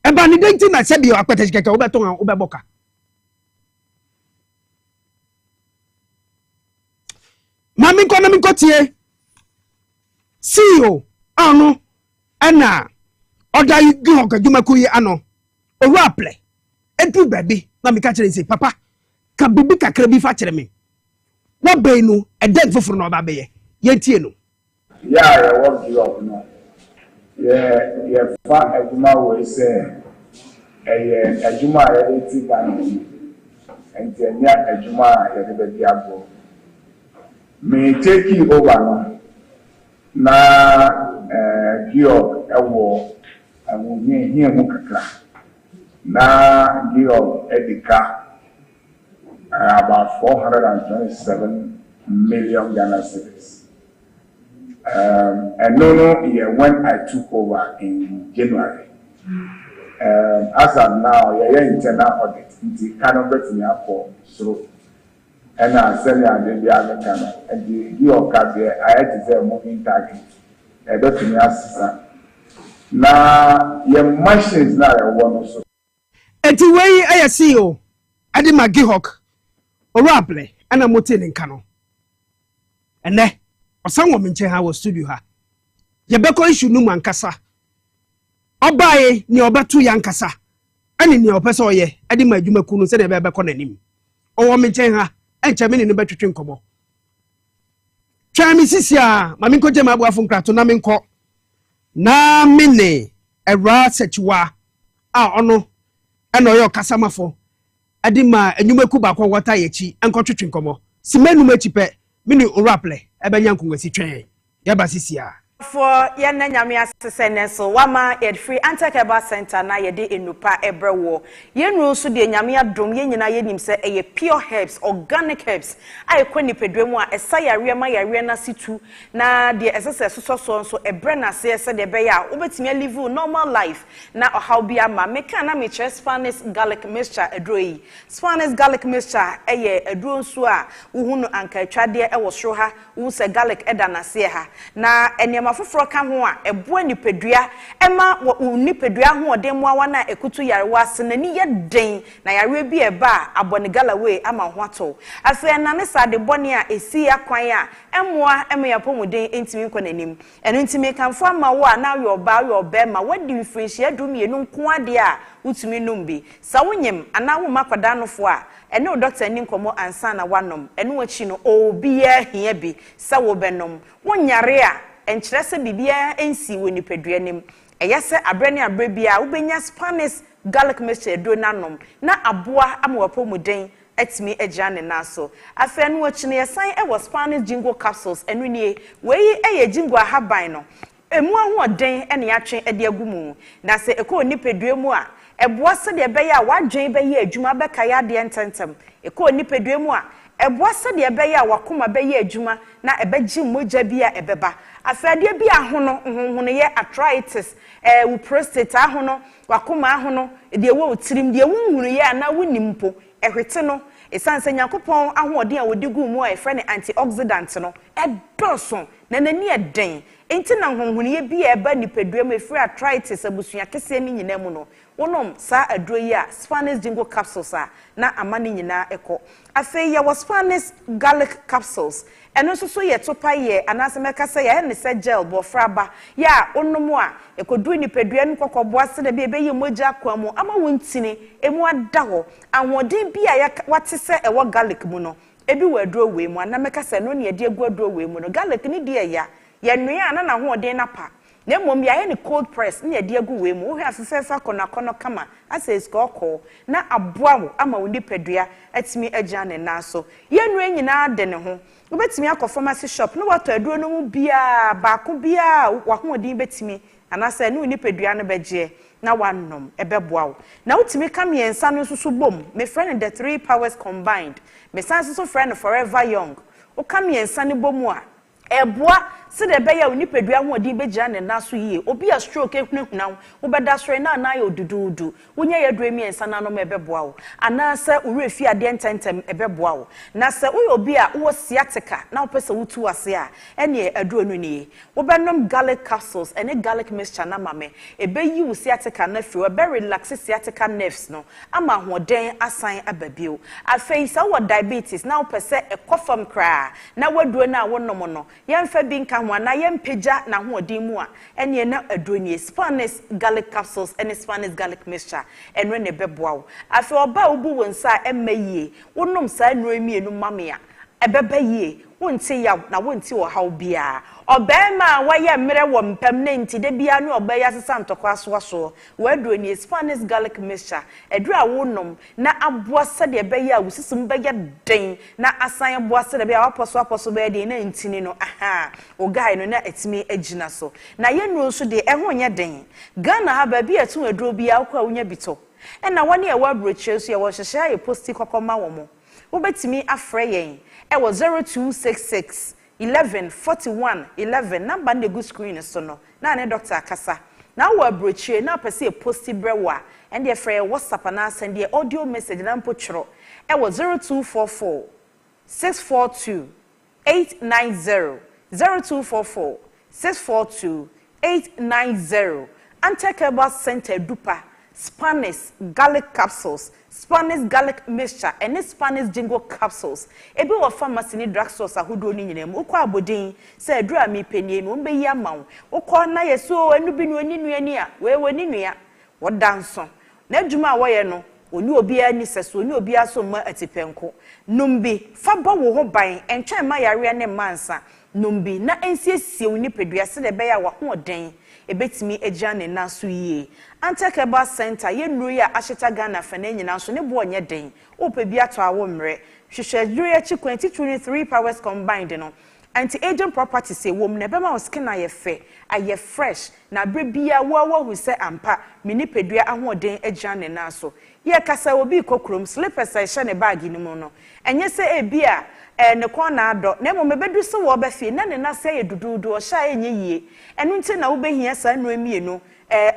e ba ni denti na se bi akpete keke wo beton wo beboka mami ko na mi ko tie CEO anu ana oda Gihoc adwumakuyi ano oru aple edu baby na me ka kire say papa ka bibi kakra bi fa kire me na be no eden foforo na oba be ye tie no ya work Gihoc no ye fa adwuma we say adwuma ya ti ban enti anya adwuma ya de be abo me take you over no na Gihoc ewo amunye here mu kakra na Gihoc edika about 427 million Ghana cedis. And no, when I took over in January. As of now, internal audit, the canon bet me up for so. And I said, the other canon, and the Gihoc I had to say a moving target. I bet me assistant. Na your machines na one so. Enti wey aye CEO ade ma Gihoc oraple ana mote ne nka no. Ene osan wo menche ha wo studio ha. Ye beko issue nu mankasa. Obaye ni obeto yankasa. Ani ni opese oye ade ma adwumaku no se de be beko nanim. Owo menche ha enche me ne betwetwe nkobo. Twa mi sisia ma min ko je ma abuafo nkrato na min ko na mine era sechiwa ono eno yo kasamafo adima enyumeku ba kwa wata yechi enkotwetwe nkomo simenu machipe mini oraple ebenya nkongwasi twen yaba sisia for yenne nyame asese so wama yed free anti-herbal center na yede enupa ebrewo yenu so de nyame adom yenyina yenim se eye pure herbs organic herbs ai kwani pedwemu a esayare ma yare na situ na de esese soso so ebre na se de be ya obetimi live normal life na ohaw bia ma meka na me Spanish garlic mixture edroyi Spanish garlic mixture eye edro nso a uhunu anka twade e wo soro ha wo se garlic eda na se ha na eniam afoforo ka ho a eboa nipadua ema wo nipadua ho odem wa na ekutu yarewa senani ye den na yare bi eba abone galawe ama ho ato afa na ne sade bone a esi akwan a emoa emya pomuden entimi nkwanenim eno ntimi kanfo ama wo a na yo ba ma wadi mfrenshi adum ye nu nko ade a utumi numbi sawonyem ana wo makwada nofo a eno doctor ni nkomo ansa na wanom eno wachi no obi ya hia bi sawo benom wonyare a enkyerese bibia ensi woni peduanim eyese abrene abrebia ubenya Spanish garlic mixture do nanom na aboa amwapo muden etimi ejane naso afa no wachine yesan e was Spanish jingo capsules eno nie weyi eye jingo ahaban no emu ahoden ene atwe ede agumu na se eko nipeduamu a eboa se de be ya wadwen be ya adwuma be kaya de ententem eko nipeduamu a eboa se de be ya wakoma be ya adwuma na ebeji moja bia ebeba afade bia hono hono ye arthritis wo prostate ahono wakoma ahono de wo tirim de wunhuru ye na wonimpo ehwete no esanse nyakopon ahoɔden a wodi gu mu a efre ne antioxidant no edoso na nani eden enti na honhone bi e ba nipadua free arthritis abusua kese ni nyina mu no wonom sa aduro yi a Spanish ginkgo capsules a na amane nyina ekọ afei ya was Spanish garlic capsules eno so ye topa ye anase meka se ye ne se gel bo fraba ya onomu a ekodu nipadua no kokobo ase de be ye moja kwamu ama wontini emu ada ho ahoden bi a ya wate se ewo garlic mu no ebi waduro we mu ana meka se no ne ye de egu aduro we mu no garlic ni de ya ye nua na hoden na pa na mom ya ni cold press ne de egu we mu wo afefefa kono kama ase iskoko na aboa wo ama wo nipadua atimi agya ne na so ye nua nyina de ne ho ubetimi akọ pharmacy shop no wato aduro no mu bia baako bia wa hoden betimi anase no nipadua no beje na wanom ebeboa wo na utimi kam yensa no susu bom me friend the 3 powers combined me san susu friend forever young o kam yensa ne bomu a eboa se de be ya onipadua hoden beja ne na so yie obi a stroke ehunahuna wo beda sore na na ya odududu wonya ya dremi ensa na no mebeboa wo ana se urefi ade ententem ebeboa wo na se wo obi a wo sciatica na wo pese wutu ase a ene aduro no ni wo benom garlic capsules ene garlic mixture na mame ebe yi wo sciatica na fi wo be relax sciatica nerves no ama hoden asan ababio afei se wo diabetes na wo pese ekofam kra na waduro na wo nomo no yemfa bi nka ho na yempeja na hoden mu a ene na aduro ni Spanish garlic capsules ene Spanish garlic mixture enwe ne beboa wo afi oba obu wonsa emaye wonom sa nuro mienu mame a ebeba yie wonti ya na wonti wo haw bia obema waye mmere wo mpam na nti de bia no obaya sesa ntoko aso waduro ni Spanish garlic mixture eduro a wonom na aboa sade ebaya a wusisum baya den na asan aboa sade bia aposo baya den na ntini no aha o guy no na etimi agina so na ye nuro so de eho nya den Ghana ha ba bia tu aduro bia akwa wonya bito na wani e wa broche so ye wo hyehya ye posti kokoma wo mo wobetimi afre yen e wo 0266 1141 11 number na go screen so no na ne doctor akasa na wo broche na pese e posti brewa and the free WhatsApp na send the audio message na mpotworo e wo 0244 642 890 0244 642 890 Antekeba Center Dupa Spanish garlic capsules, Spanish garlic mixture, and Spanish ginkgo capsules. Ebi wa pharmacy ni drugstores ahodo ni nyinem. Ukwa abodin se adura mi penye no mbe ya mawo. Ukwa na yeso enu bi no ni nuani a we ni nua. Wo danso. Na adwuma wo ye no, oni obi ani seso, oni obi aso ma atipenko. Numbi fa ba wo ho ban, entwen ma yare ne mansa. Numbi na ensiesie oni pedua se de be ya wa hoden. Ebetimi agya ne na so yie Antekeba Center ye nuru ya ahyeta Ghana fane nyina so ne bo onye den opebi ato awo mre hwehweduru ya chi 2023 powers combined no anti-aging property say wom na bema skin na ye fe aye fresh na brebia wo hu se ampa mini pedua ahoden agya ne na so ye kasa obi kokrom slippers a hye ne bag ni mu no enye se ebia ne kwa na ado na mo mebedu se wo ba fie na ne na se ye dududu o sha enye yie enu nti na wo behia sa no amienu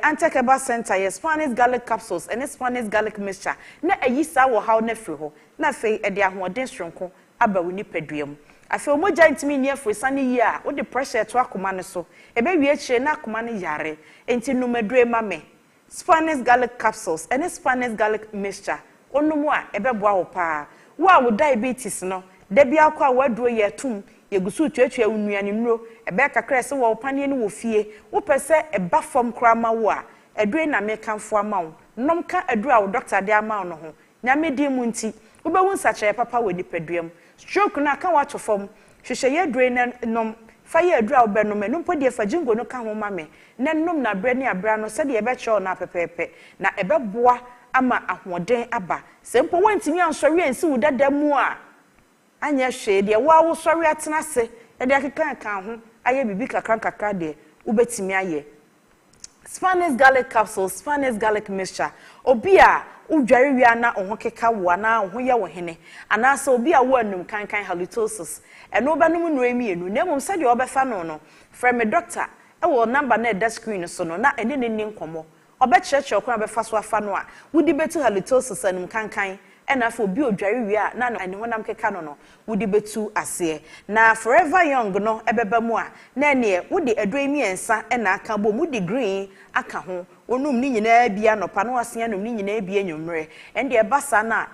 Antekeba Center ye Spanish garlic capsules and Spanish garlic mixture na ayi sa wo haw na firi ho na fei e de ahoden stronko aba wo ni peduam afi omoja ntimi ni afri sane yi a wo de pressure to akoma ne so e be wie chire na akoma ne yare enti numedure mame Spanish garlic capsules and Spanish garlic mixture onumu a e be boa wo pa wo diabetes no da bia kwa waduro ye tum yegusu twetwe unuane nuro ebe kakra se wo panie ne wo fie wo pese eba fom krama wo a edure na mekanfo ama wo nomka edure a wo doctor de ama wo no ho nyame di mu nti wo be won sache papa we nipaduam stroke na ka wa to fom hwehwe ye edure na nom fa ye edure a wo be no me nompo de fa jingo no ka ho mame na nom na bre ne abra no se de ebe che na pepepe na ebe boa ama ahoden aba sempo wantimi ansori ansi wo dada mu a anya hwe de wo sori atena se e de akeka kan ho aye bibi kakra de ubetimi aye Spanish garlic capsules Spanish garlic mixture obi a udware wi na oho keka wo na oho ye wo hene ana so obi a wo anum kan halitosis eno obanum nuro emienu na mum se de obefa no from a doctor e wo number na the screen so no na ene ne nkomo obe cheche okwa befa so afa no a wudi betu halitosis anum kan ena fo bi odware wi a na ene honam keka no wodi betu ase na forever young no ebeba mu a na ene wodi adoi miensa ena aka bom wodi green aka ho onum ni nyina bia no pa no asen anum ni nyina bia nwumre ende ebasa na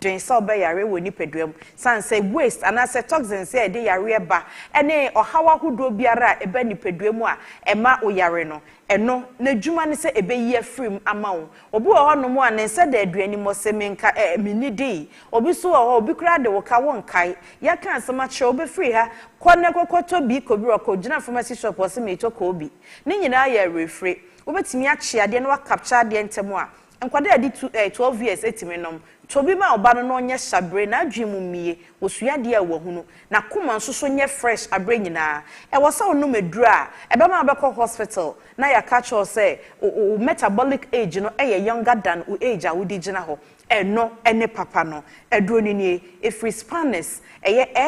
den sa obeyare woni peduam san say waste ana say toxins say de yare eba ene ohawa hodo biara eba ni peduam a ema oyare no eno na dwuma ne se ebeyi afrim ama wo obi wo hono mo ane se da aduani mo se menka minidi obi so wo obi kura de wo ka won kai ya kan sama che obi free ha kone kokoto bi ko bi roko gina pharmacy shop wo se me to ko bi ne nyina ya refre obetimi achi ade na wa capture ade ntemu a enkwade ade 12 years etimi nom tobi ma oba no onye shabre na adwemu mie osua de a wahunu na kuma nsoso nye fresh abre nyina e wo sa onu meduru a ebe ma abekọ hospital na ya catch us say o metabolic age no e younger than o age a wodi gina ho eno ene papa no eduro ni efri Spanish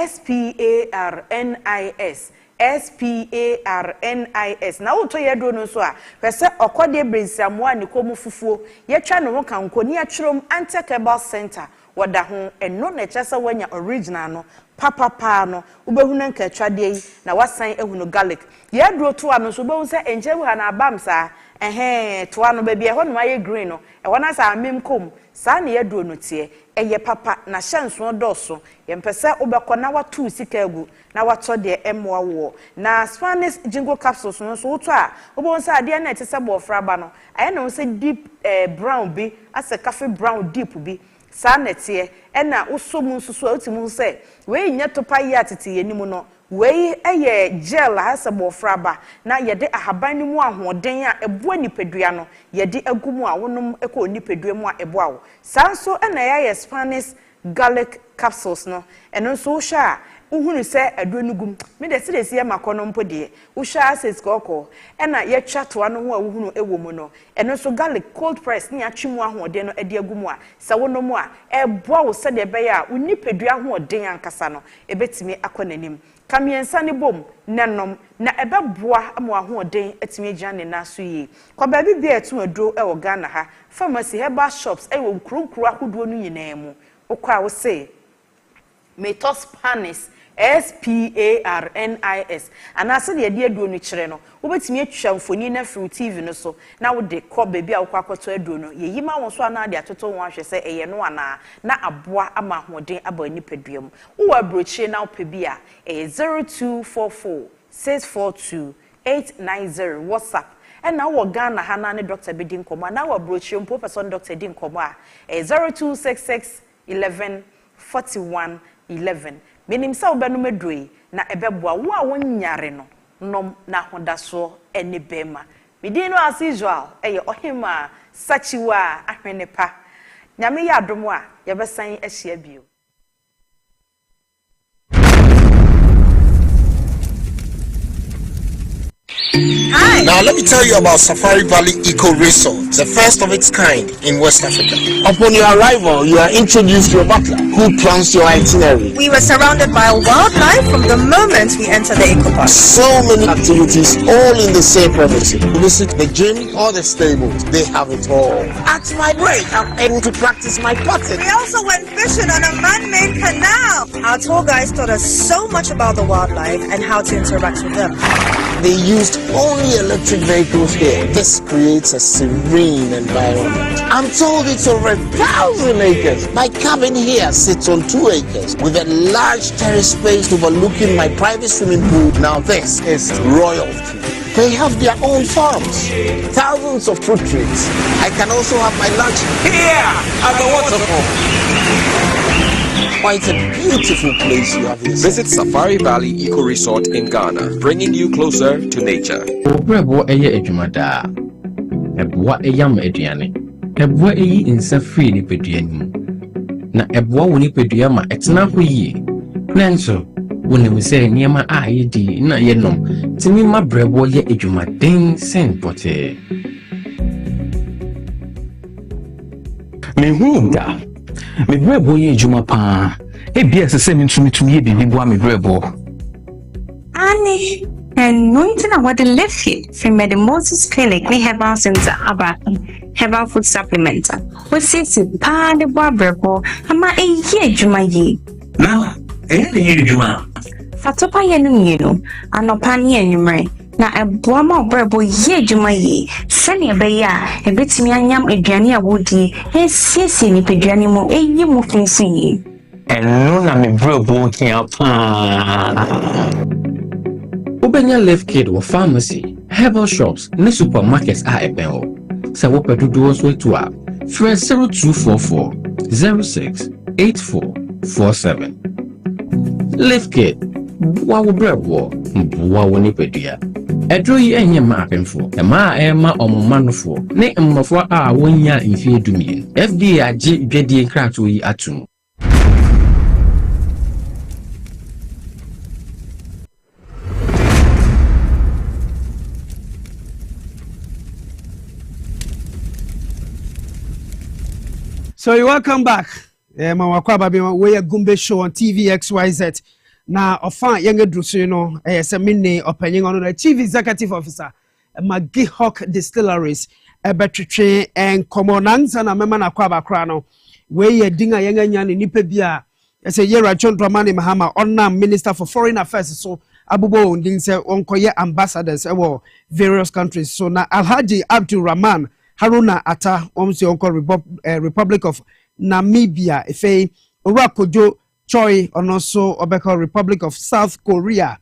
SPARNIS SPARNIS na woto ye do no so a pese okode brensiamo a nikomu fufuo ye twa no ka nkoni atwerom herbal center wada ho eno na chese wanya original no papa no ubehunu nka twade yi na wasan ehunu garlic ye do to ano so behu se enjewu ha na abam sa to ano ba bia ho no aye green no e wona sa amemkom sa na ye do no tie eye papa na hyanso doso ye mpese ubekọ na watu sika agu na wato de emwa wo na Spanish jingle capsules no so to a ubon sa ade na etese bofra ba no aye no se deep brown bi ase cafe brown deep bi sa netie ena usomu nsusu a utimu se we nya topa yi atete yenimu no we eye gel ha se bofra ba na yede ahaban ni mu ahoden a ebo nipadua no yede agumu a wonum ekọ nipadua mu a ebo awo sanso ena ya Spanish garlic capsules no eno so sha uhunu se adonugum me de sidesi ya makono mpode usha says koko ena ye twatoa no ho a uhunu ewo mu no eno so garlic cold press ni atwemu ahoden no ade agumu a se wono mu a ebo wo se de be ya unipadua ahoden ankasa no ebetimi akonanim kamiensa ne bom nanom na ebeboa ama ahoden atimi agya ne naso yi kwa ba bibia etu aduro e wo Ghana ha pharmacy herbal shops e wo nkronkro ahodo no nyina mu okwa wo se metos Spanish SPARNIS anase de ade aduo no kire no wobetimi atwa mfoni na free TV no so na wo de kọ bebi a wokwakoto aduo no yeyima won so ana de atoto won ahwe se eye no ana na aboa ama hoden aba nipaduam wo abrochie na opebi a 0244 642 890 WhatsApp na wo Ghana ha na ne Dr. Bedin Koma na wo abrochie mpo person Dr. Bedin Koma 0266 11 41 11 menim sa obenu medroi na ebeboa wo a wonyare no nom na hodaso ene bema medin no as usual eye ohima sachiwa ahwene pa nyame ya adomo a yebesan ahia bio. Hi. Now let me tell you about Safari Valley Eco Resort, the first of its kind in West Africa. Upon your arrival, you are introduced to a butler who plans your itinerary. We were surrounded by wildlife from the moment we entered the eco park. So many activities, all in the same premises. Visit the gym or the stables, they have it all. At my break, I'm able to practice my potting. We also went fishing on a man-made canal. Our tour guides taught us so much about the wildlife and how to interact with them. They used only electric vehicles here. This creates a serene environment. I'm told it's over 1,000 acres. My cabin here sits on 2 acres with a large terrace space overlooking my private swimming pool. Now this is royalty. They have their own farms, thousands of fruit trees. I can also have my lunch here at the waterfall. Quite a beautiful place you have here. Visit Safari Valley Eco Resort in Ghana, bringing you closer to nature. Obrebo eye edwumada. Eboa eyam eduane. Eboa eyi insa free ni peduanim. Na eboa woni pedua ma etena ho yi. Nanso, wonim se niema a yedi na yenom. Timi ma brebo ye edwumaden sen pote. Mehuda. Me brebo ye juma pa. E bia se me ntumi ye bibi boa me brebo. Ani, And nothing what the left it from the Moses Clinic, they herbal center about herbal food supplement. What says it? Pa the barber, I'm a year, Jumayi. Now, anything you want. Fatopa yenu, and opani and na eboama obrebo ye dwuma yi sene be ya ebetimi anyam aduane awodi esiesie ni peduane mu eyi mu finsi yi eno na me brebo kia pa Ubenya Left Kid or pharmacy, herbal shops, ne supermarkets are ebenho. Sa wo pedudo so to a 0244 06 8447. Left Kid, wa wo brebo, wa wo ni pedua. Edro yi enye ma apemfo, e ma ema omomanofo, ne mmofo a wonya mfie dumien. FDA age dwedie krato yi atum. So you welcome back. Mama Kwababi, we are Gumbe show on TV XYZ. Now, ofan young Drusu, mini opening on the Chief Executive Officer, Gihoc Distilleries, Betri and Comonans and a Memana Kwaba Krano. We are Dinga Yangan in Nipebia. As a year, John Dramani Mahama, Onna Minister for Foreign Affairs, so Abubo and Dinse Onkoye ambassadors of various countries. So now Alhaji Abdul Rahman Haruna Ata, Republic of Namibia, Efe Urakojo Choi, and also Obeko Republic of South Korea,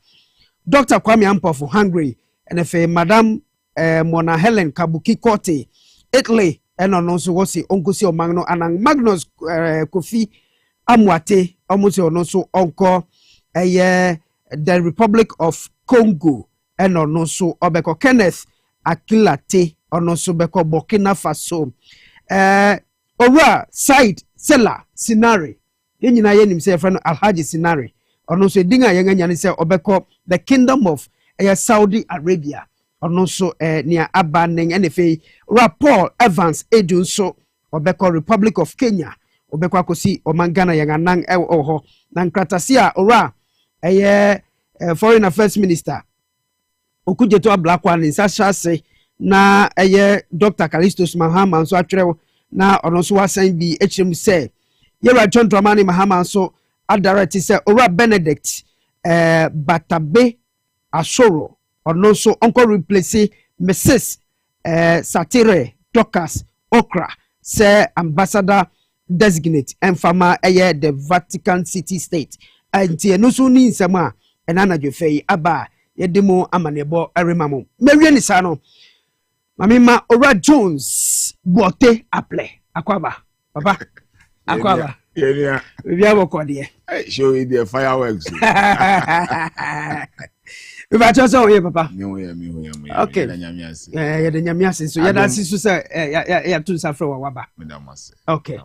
Dr. Kwame Ampo for Hungary, and Efe Madame Mona Helen Kabuki Kote, Italy, and also Wosi Onkusi Magno and Magnus Kofi Amwate, almost also Onko, the Republic of Congo, and also Obeko Kenneth Akilate, and also Beko Burkina Faso. Ora side Sela Sinari. Yenyina yenim say friend Alhaji Sinari. Ono so dinga yenga say obeko the Kingdom of Saudi Arabia. Ono so near Abaning NFA. Ora Paul Evans Edun so obeko Republic of Kenya. Obeko akosi omangana yenga nang oho nang kratasia ora Foreign Affairs Minister. Okujeto Ablakwa ni say na Dr. Kalistos Mahama so atrewo na ono so wasan bi HM say Yera John Dramani Mahama so adarati say Ora Benedict Batabe Asoro ono so onko replace Mrs. Satire Docas Okra say ambassador designate and fama the Vatican City State anti no so ni nsema enana dwefei aba yedimo amanebo eremamo mewie sano Mamima Ora Jones bote apple akwaba papa akwaba yeah we have a code here show you the fireworks we ba choso here papa me okay yeah the nyamiase so yeah that sister say yeah to safre waba okay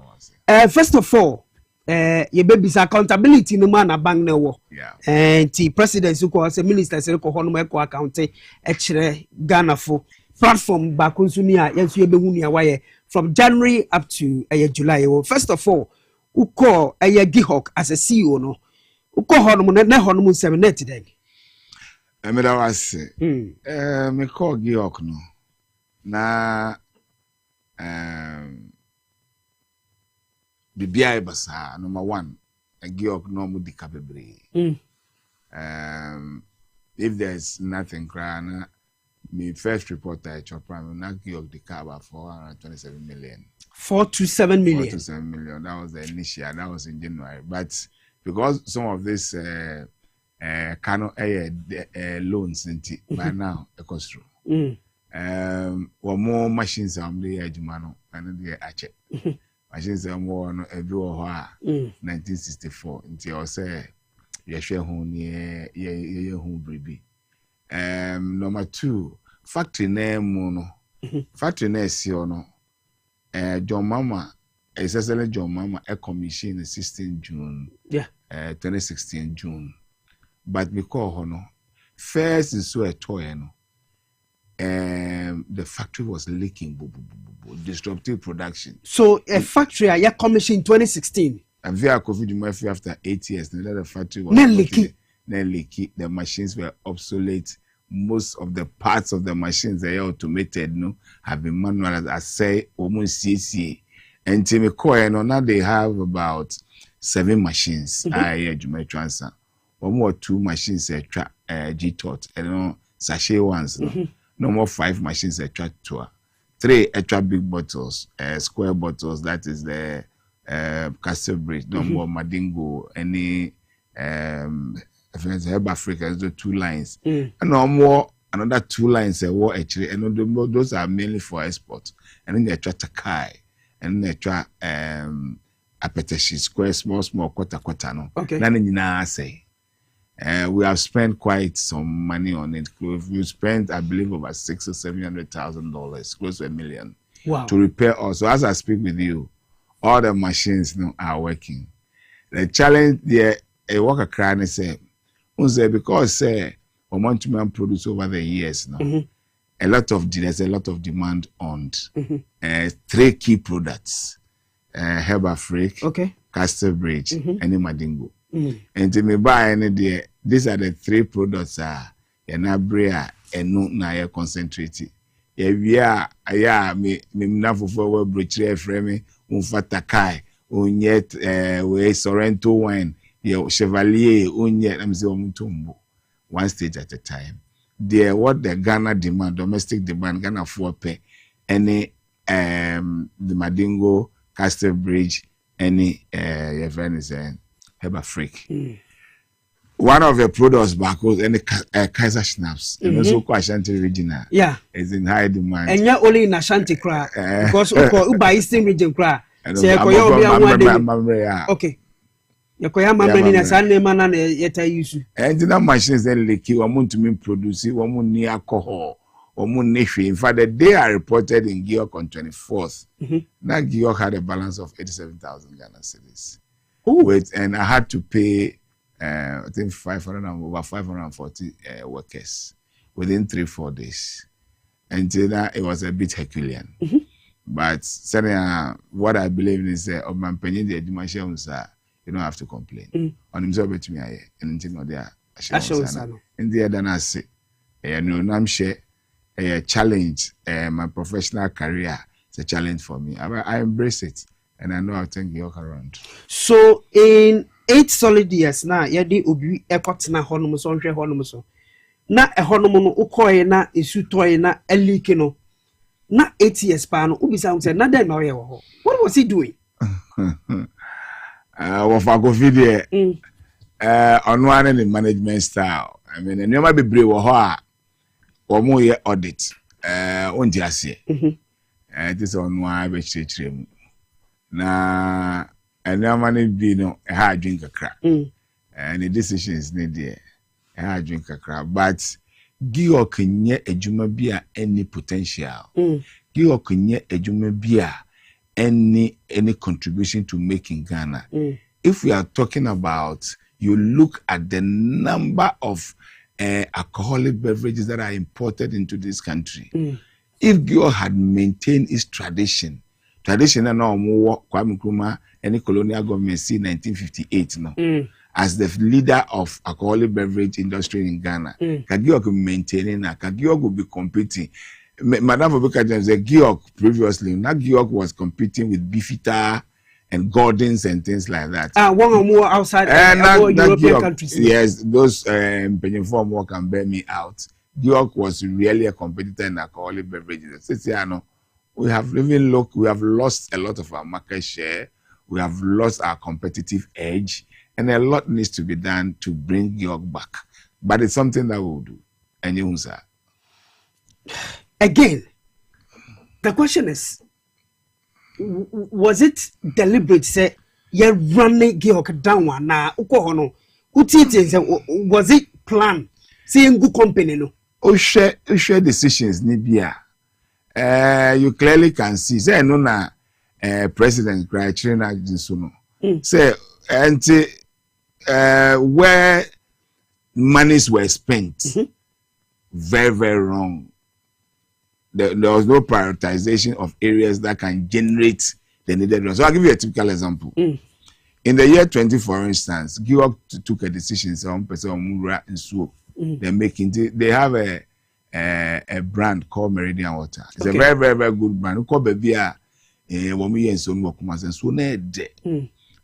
first of all your baby's accountability no man abang na wo and the president who say minister say ko hono e ko account e kire Ghana fo platform bakunsunia yensu yebehunu ya from January up to July. First of all, who call Gihoc as a CEO no. Who call hono na hono mun 7 today. Emeda was me call Gihoc no. Na bibia basa number 1 Gihoc no mu di kabebre. If there's nothing crying my first report I chop prime na Gihoc the car about 427 million. 427 million. 427 million. That was the initial. That was in January. But because some of this cannot loans into by now it goes through. Or more machines are the Jumano and the Ache. Machines are more no every 1964 until I say share home near home baby. Number 2, factory name no. Factory name no. John Mama, essentially John Mama, a commission 16 June. Yeah. 2016 June. But we call hono. First is so a toy no. The factory was leaking, disruptive production. So a factory I commissioned 2016. And via COVID after 8 years, the factory was leaking. The machines were obsolete. most of the parts of the machines they are automated, no, have been manual. I say almost CCA. And Timmy now they have about 7 machines. I transfer. 1 or 2 machines G-Tot, and sachet ones. No more 5 machines tour. 3 extra big bottles, square bottles. That is the Castle Bridge. No more Madingo. Any herbal Africa. The 2 lines. And no more another 2 lines. War actually, and those are mainly for export. And then they try Takai, and they try appetition square, small quarter. No. Okay. Then say. We have spent quite some money on it. We spent, I believe, over $600,000 or $700,000, close to $1 million, to repair also. As I speak with you, all the machines are working. The challenge there, a worker crying say, because we want to produce over the years now. There's a lot of demand on 3 key products: herbal freak, Castle Bridge, and Madingo. And to me buy any day, these are the 3 products brea and no na concentrated. We are me for brochure frame Fatakai, unyet we Sorrento wine, Chevalier, unyet Mutumbo, 1 stage at a time. There what the Ghana demand, domestic demand, Ghana 4 pay any the Madingo, Castle Bridge, any herbal freak. One of the products back was any Kaiser Schnapps, and also Ashanti regional. Yeah, is in high demand. And you're only in Ashanti cry because Uba Eastern region cry. Okay. Yakoya mamani na sanne mana na yeta yusu. And the machines then leaky, one to me produce, one near alcohol, one nation. In fact, the day I reported in Gihoc on 24th, that Gihoc had a balance of 87,000 Ghana cedis. And I had to pay, I think over 540 workers within 3-4 days. Until that, it was a bit Herculean. But what I believe in is that you don't have to complain. On himself, to me, and until they are in the other, I say, I'm sure a challenge, my professional career, it's a challenge for me. I embrace it. And I know I'll take you around. So in 8 solid years now, yadi obi ekot na honom so nhwe honom so. Na honom no ukoye na esutoye na elike no. Na 8 years pa no ubisa say na dem na oye wo ho. What was he doing? Akora Kofi there. On one in the management style. I mean, and you might be brave or more audit. On ase. This on one which na and money be no a hard drink a crack. And the decision is not there. A hard drink a crack. But Gihoc can yet a jumabia any potential. Gihoc can yet a jumabia any contribution to making Ghana. If we are talking about, you look at the number of alcoholic beverages that are imported into this country. If Gihoc had maintained its tradition and now more Kwame Nkrumah, any colonial government see 1958 now as the leader of alcoholic beverage industry in Ghana. Gihoc maintaining that Gihoc will be competing. Madam Obeka James said Gihoc previously. Now Gihoc was competing with Bifita and Gordon's and things like that. One or more outside European countries. Yes, those Penyon more can bear me out. Gihoc was really a competitor in alcoholic beverages. We have lost a lot of our market share. We have lost our competitive edge, and a lot needs to be done to bring Gihoc back. But it's something that we'll do. And you, sir. Again, the question is, was it deliberate? Say you're running Gihoc down one now. Was it planned? Saying good company no. Share decisions nibia. You clearly can see. Say no na President Trina Jinsuno. Say where monies were spent, very, very wrong. There was no prioritization of areas that can generate the needed ones. So I'll give you a typical example. In the year 20, for instance, Gihoc took a decision on person Mura and so they're making. They have a brand called Meridian Water. It's a very, very, very good brand. We call baby when we so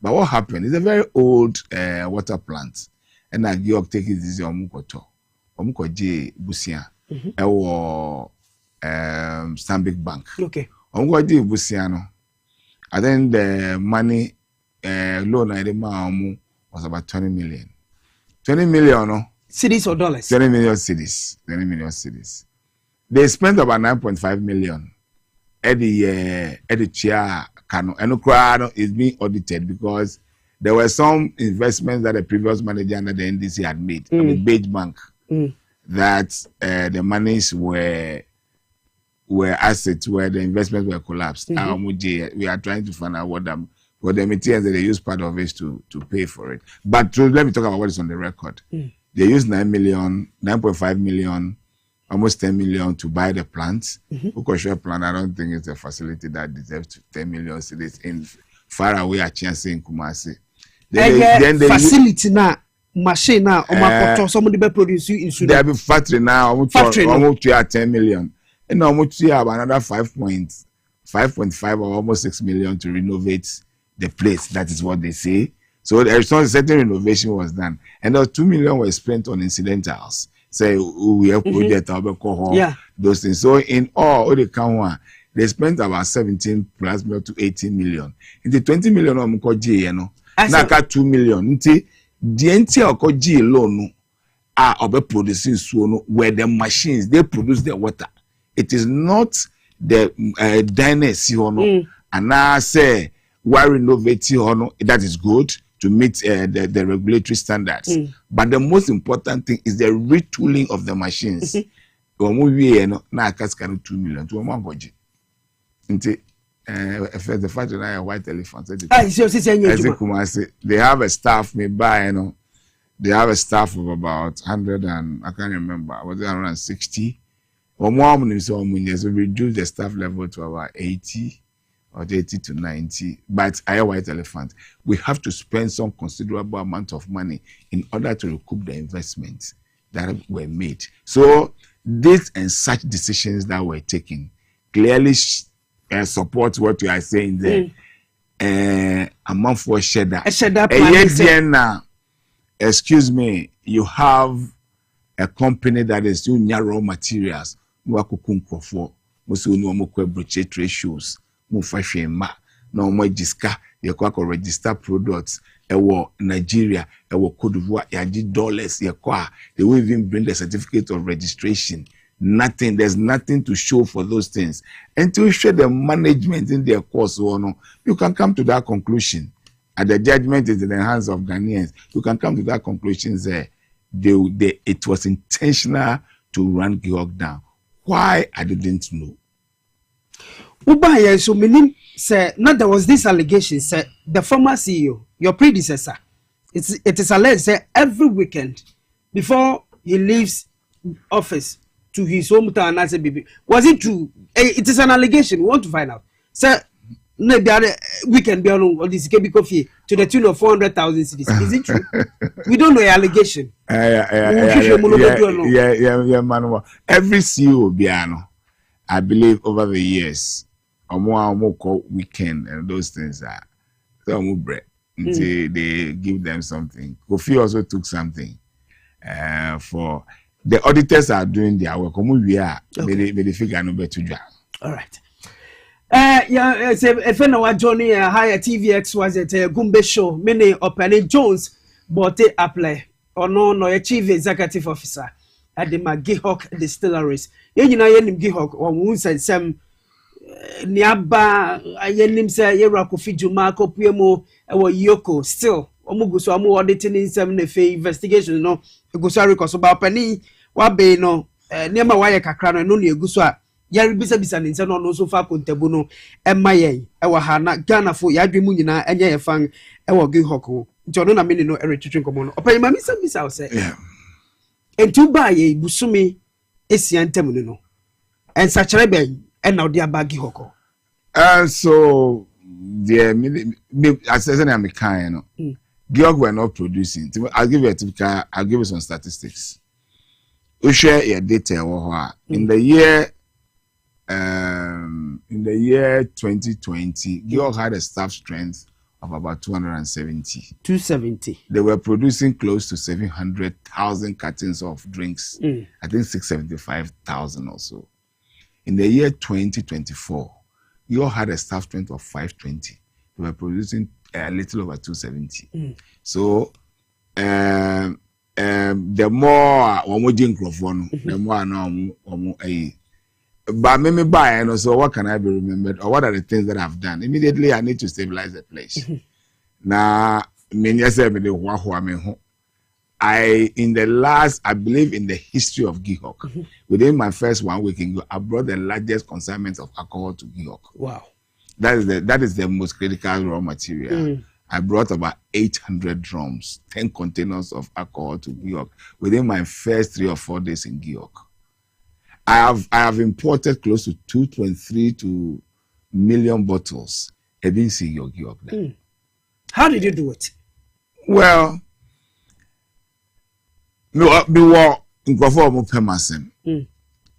but what happened? It's a very old water plant, and I Gihoc take it this omukoto busia. Stanbic Bank. Okay. Omukoji busia. I think the money loan I did was about 20 million. 20 million, no? Cedis or dollars? 20 million cedis. 20 million cedis. They spent about 9.5 million. Eddie chair Kano. And Ukraine is being audited because there were some investments that the previous manager under the NDC had made. I mean, Beige Bank. That the monies were assets where the investments were collapsed. We are trying to find out what the materials that they use part of it to pay for it. But let me talk about what is on the record. They used 9.5 million, almost 10 million to buy the plants. Ukosho plant, I don't think it's a facility that deserves 10 million cities in far away at Chianse in Kumasi. Then they facility now, machine now, somebody be produce in Sudan. They have a factory now, almost 10 million. And almost have another 5.5 or almost 6 million to renovate the place. That is what they say. So there is a certain renovation was done, and those 2 million were spent on incidentals. Say we have project those things. So in all the count, they spent about 17 plus to 18 million. In the 20 million of Mukoji, you know, now 2 million. The entire Okoji loan are producing so where the machines they produce the water. It is not the diners, and now say why renovate that is good to meet the regulatory standards. But the most important thing is the retooling of the machines. Now, 2 million to 1 budget. The fact that I have white elephants. They have a staff, they have a staff of about 100 and I can't remember, was it around 60? Or more, so reduce the staff level to about 80. Or 80 to 90, but I white elephant. We have to spend some considerable amount of money in order to recoup the investments that were made. So this and such decisions that were taken clearly support what you are saying there. A month for shedder. Now, excuse me, you have a company that is doing raw materials. Ratios. Mufashema no more jiska yakwa register products Nigeria Cote d'Ivoire yaji dollars yakwa they will even bring the certificate of registration. Nothing, there's nothing to show for those things. And to show the management in their course, you can come to that conclusion. And the judgment is in the hands of Ghanaians. You can come to that conclusion there. It was intentional to run Gihoc down. Why? I didn't know. So meaning say not there was this allegation say the former CEO, your predecessor, it is alleged say every weekend before he leaves office to his hometown as a baby. Was it true? It is an allegation. We want to find out. Sir, no, the other weekend be on this KB Coffee to the tune of 400,000 cities. Is it true? We don't know the allegation. Man. Every CEO Biano, I believe over the years. More weekend and those things are so bread. They give them something. Kofi also took something for the auditors are doing their work. We are they figure no better job. All right. If anyone Johnny higher TVX was at a Gumbe show, many opening Jones but apply or no chief executive officer at the Gihoc Distilleries. You know Gihoc or wounds and some Niaba ayenim say Akora Kofi Darko puemo yoko still omuguso amu auditing in some nefe investigation no eguso record so ba pani wa be no niam wa ye kakra no ne eguso a yare bisa nse no so fa kontabu no emaye ewa ha na Ghana fo ya dwemu nyina enye ye fan ewo Gihoc nti ono na me no eretwetwe nkomo no open ma bisa o say entu ba ye busumi esiantem no ensachere ben and now they are back Gihoc. So the as I'm kind, Gihoc were not producing. I'll give you some statistics. we share your data in the year 2020, Gihoc had a staff strength of about 270. 270. They were producing close to 700,000 cartons of drinks. I think 675,000 or so. In the year 2024, Gihoc had a staff strength of 520. They were producing a little over 270. So, the more the more now but me buy and so what can I be remembered or what are the things that I've done? Immediately I need to stabilize the place. Now, I in the last, I believe in the history of Gihoc, within my first 1 week in Gihoc, I brought the largest consignment of alcohol to Gihoc. Wow. That is the most critical raw material. I brought about 800 drums, 10 containers of alcohol to Gihoc within my first 3 or 4 days in Gihoc. I have imported close to 2.3 million bottles. I've been seeing your Gihoc. How did you do it? Well, me were in Permasem.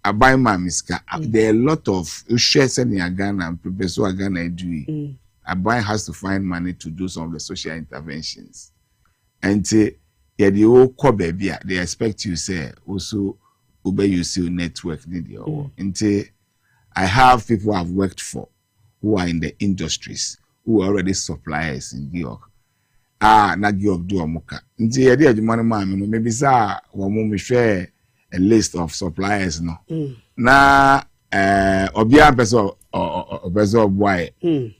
I buy my miska. There are a lot of shares in Ghana and Professor Ghana do. I buy has to find money to do some of the social interventions. And the old core they expect you say also Ube you see network and I have people I've worked for who are in the industries who are already suppliers in Gihoc. Na Gihoc do amuka. Nti the money man maybe sa me share a list of suppliers no. Na obia person boy.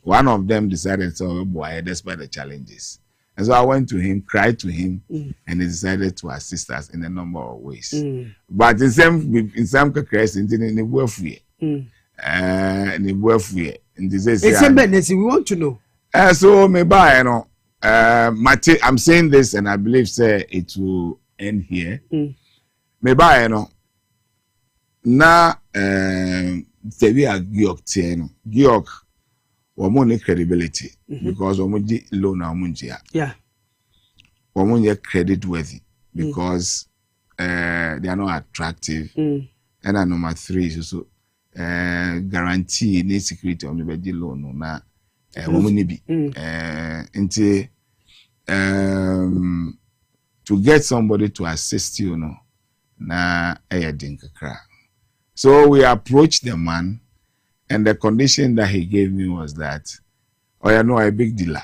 One of them decided to boy despite the challenges. And so I went to him, cried to him, and he decided to assist us in a number of ways. But in some cases, in the welfare, we want to know. So maybe you know, I'm saying this, and I believe say it will end here. Maybe you know, now we are Gihoc. Women credibility because women loan our money. Yeah. Women credit worthy because they are not attractive. And number 3 is also guarantee any security on the loan. Na women be to get somebody to assist you, no. Na so we approached the man. And the condition that he gave me was that, a big dealer.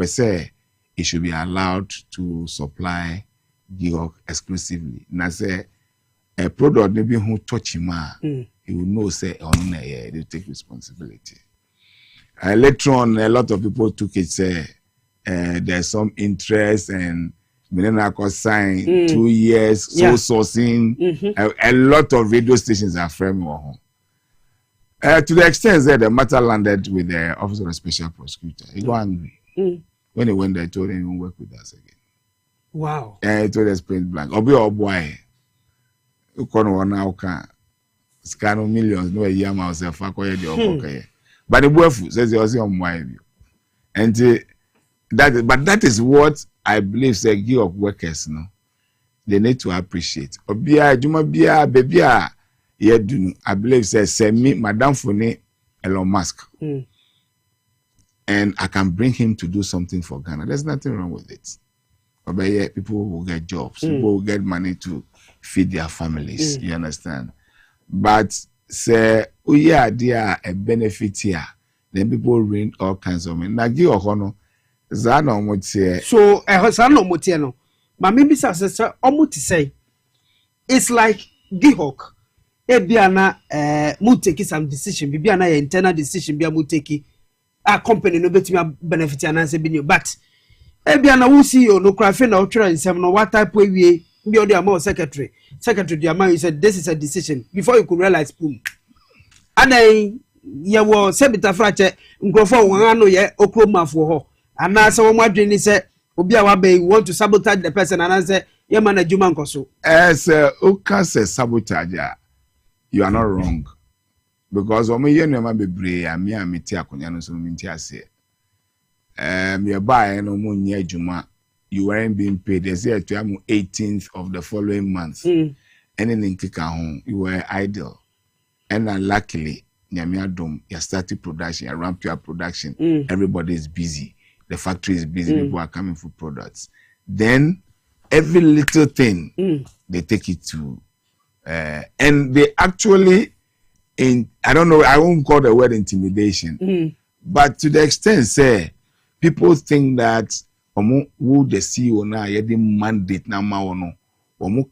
Say he should be allowed to supply Gihoc exclusively. And I say, a product maybe who touch him, he will know say they take responsibility. Later on, a lot of people took it, say there's some interest and Milenako sign 2 years, sourcing. A lot of radio stations are framing. To the extent that the matter landed with the Office of the Special Prosecutor. He got angry. When he went there, he told him he won't work with us again. Wow. And he told us point blank, Obi or boy, you can't one now can scan millions, no year myself, I call you. But the boy says he was on my view. And that is what I believe say Gihoc workers, no. They need to appreciate. Obia, Juma Bia, Bebia. I believe says me, Madame Fone, Elon Musk. And I can bring him to do something for Ghana. There's nothing wrong with it. But yeah, people will get jobs. People will get money to feed their families. You understand? But say, oh yeah, there are a benefit here. Then people bring all kinds of money. Now give honor. Zano motie. So Zano motie no. But maybe say say it's like Gihoc. Ebiana mu take some decision bibiana internal decision bia mu take a company no betimi benefit ananse bi but ebiana wo CEO no krafe na otwere nsem no what type we bi odi am secretary the man you said this is a decision before you could realize boom adan ye wo sebita frache nkrofo won ano ye okromafo ho anase wo madwini se obi a wabe want to sabotage the person ananse ye man adwuma nkoso o say sabotage. You are not wrong. Because when you know be brave, me akonya no so minti ase. Me buy no mo nya juma. You weren't being paid. They say to am 18th of the following month. anything kika home, you were idle. And then luckily, Nyamiadom, you started production, you ramp your production. Everybody is busy. The factory is busy. People are coming for products. Then every little thing they take it to, and they actually, I don't know, I won't call the word intimidation, but to the extent, say, people think that who the CEO now, you mandate now,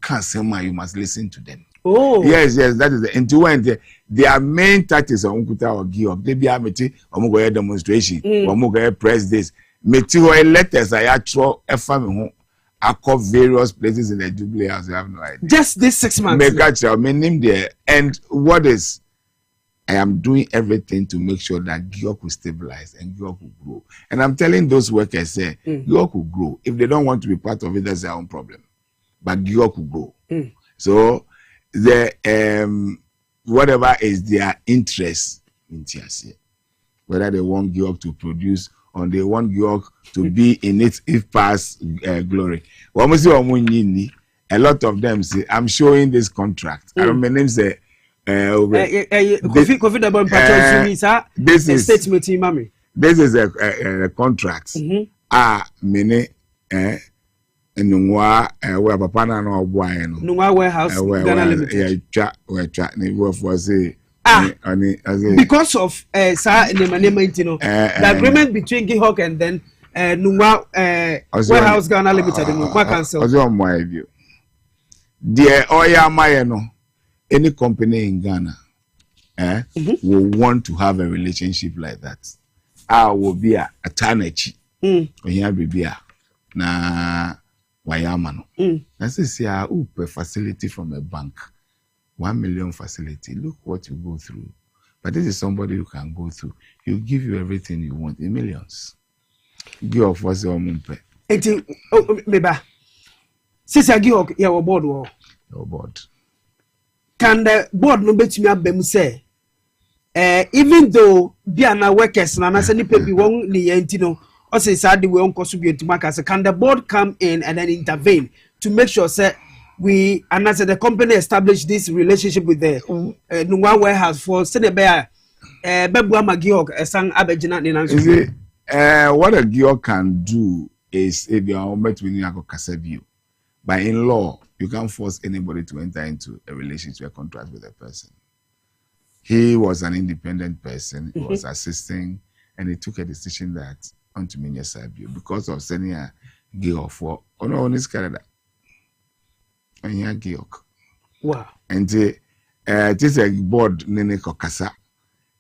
can't say you must listen to them. Oh yes, that is the into when their main tactics on Unkuta or Gihoc. They be a meeting, or demonstration, or press this. Meteor letters I actual FM I call various places in the Jubilee House. I have no idea. Just this 6 months. My name there. And what is I am doing everything to make sure that Gihoc will stabilize and Gihoc will grow. And I'm telling those workers, say, Gihoc will grow. If they don't want to be part of it, that's their own problem. But Gihoc will grow. So the whatever is their interest in TSA, whether they want Gihoc to produce or they want Gihoc to be in its past glory. A lot of them say, I'm showing this contract. I don't name say Kofi Darko this is statement in Mami. This is a contract. Mene Nungwa where papa na no boy no. Nungwa warehouse Ghana Limited. Because of the agreement between Gihoc and then Nungwa warehouse Ghana Limited Nungwa cancel. Also my view. Dear Oya Mayeno, any company in Ghana will want to have a relationship like that. I will be a Tanechi. Oya Bibia na Wayamano. That's a facility from a bank. 1 million facility. Look what you go through. But this is somebody who can go through. He'll give you everything you want in millions. Gihoc was your mumpe. Meba. Since I Gihoc, your board war. Your board. Can the board no bet me up say? Even though Biana workers and I be wrong the entino. Or say sadly we won't contribute to Marcus. Can the board come in and then intervene to make sure say we and as the company established this relationship with the Nungwa warehouse for Senebea Bebuama Gihoc sang Abegina Ninansu. What a Gihoc can do is if you are met with Kasabio. But in law, you can't force anybody to enter into a relationship, a contract with a person. He was an independent person, he was assisting, and he took a decision that onto me because of sending a Gihoc for honest Canada. And here Gihoc. Wow. And it is a board nene kokasa.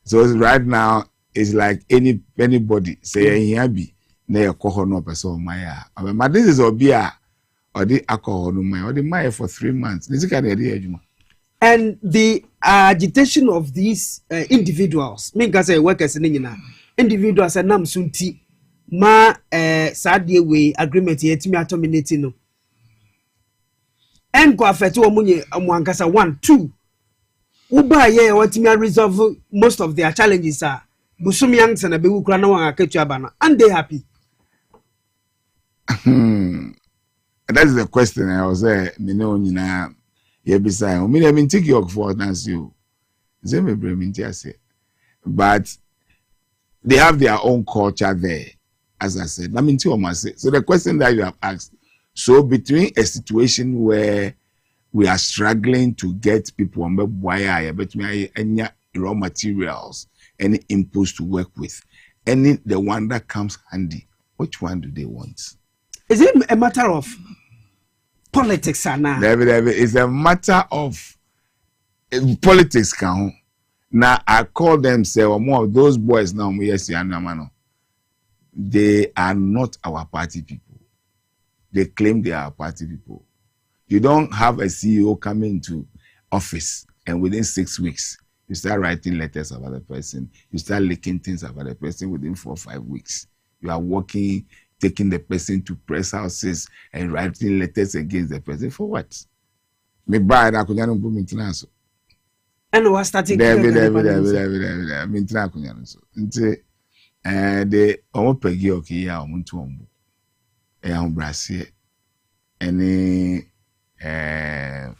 So right now it's like anybody say here be na yakoho no person maya. But this is obia or the alcohol no maya or the maya for 3 months. And the agitation of these individuals, say workers in individuals and nam sunti ma sadie way agreement yetimi terminating no. And go affect Mwankasa 1, 2. Uba ye watimi resolve most of their challenges are Busumi Yanks and a Bewukra no one Ketchabana, and they happy. That is the question I was there. Minonina Yebisa. I mean, take your for as you. But they have their own culture there, as I said. So the question that you have asked. So between a situation where we are struggling to get people on any raw materials, any inputs to work with, the one that comes handy, which one do they want? Is it a matter of politics, Anna? It's a matter of politics. Now I call them say more of those boys now. They are not our party people. They claim they are party people. You don't have a CEO coming to office and within 6 weeks, you start writing letters about the person. You start leaking things about the person within 4 or 5 weeks. You are working, taking the person to press houses and writing letters against the person. For what? Me buy that kunyano bu mintina so. And was starting mintina kunyano so. Nti de omo pegi oki ya omo ntu ombu. Brasier any and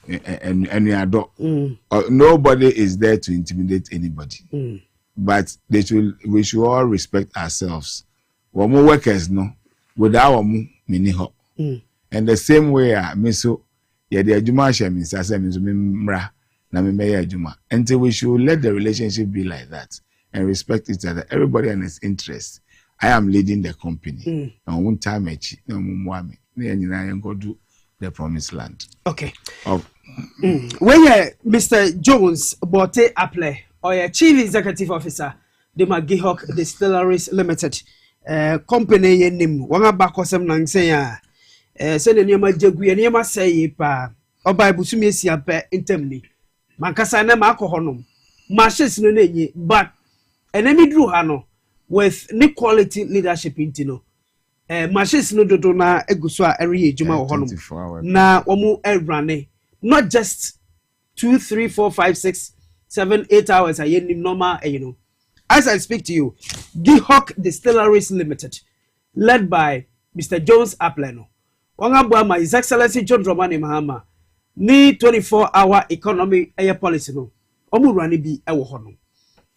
nobody is there to intimidate anybody. But we should all respect ourselves. Womo workers no without mini ho. And the same way me so the adwuma hye me sase me so me mra na me meya adwuma. Until we should let the relationship be like that and respect each other. Everybody and his interest. I am leading the company. And one time echi na mumwame. Na nyina go do the promised land. Okay. When Mr. Jones Bote Apple or Chief Executive Officer the Gihoc Distilleries Limited company yenim wanga bakosem nang say se ne niema jagu ye niema say pa oba busumi esia pa intemni mankasa na makohonom machines no nenyi but enemy drew ha no with ni quality leadership intino machines no dodo na eguso a ere ejuma wo honom na omu erane not just 2 3 4 5 6 7 8 hours a yenim normal you know. As I speak to you, Gihoc Distilleries Limited, led by Mr. Jones Apleno, Wangabwama, His Excellency John Dramani Mahama, ni 24-hour economy air policy no. Omu rani bi ewo hono.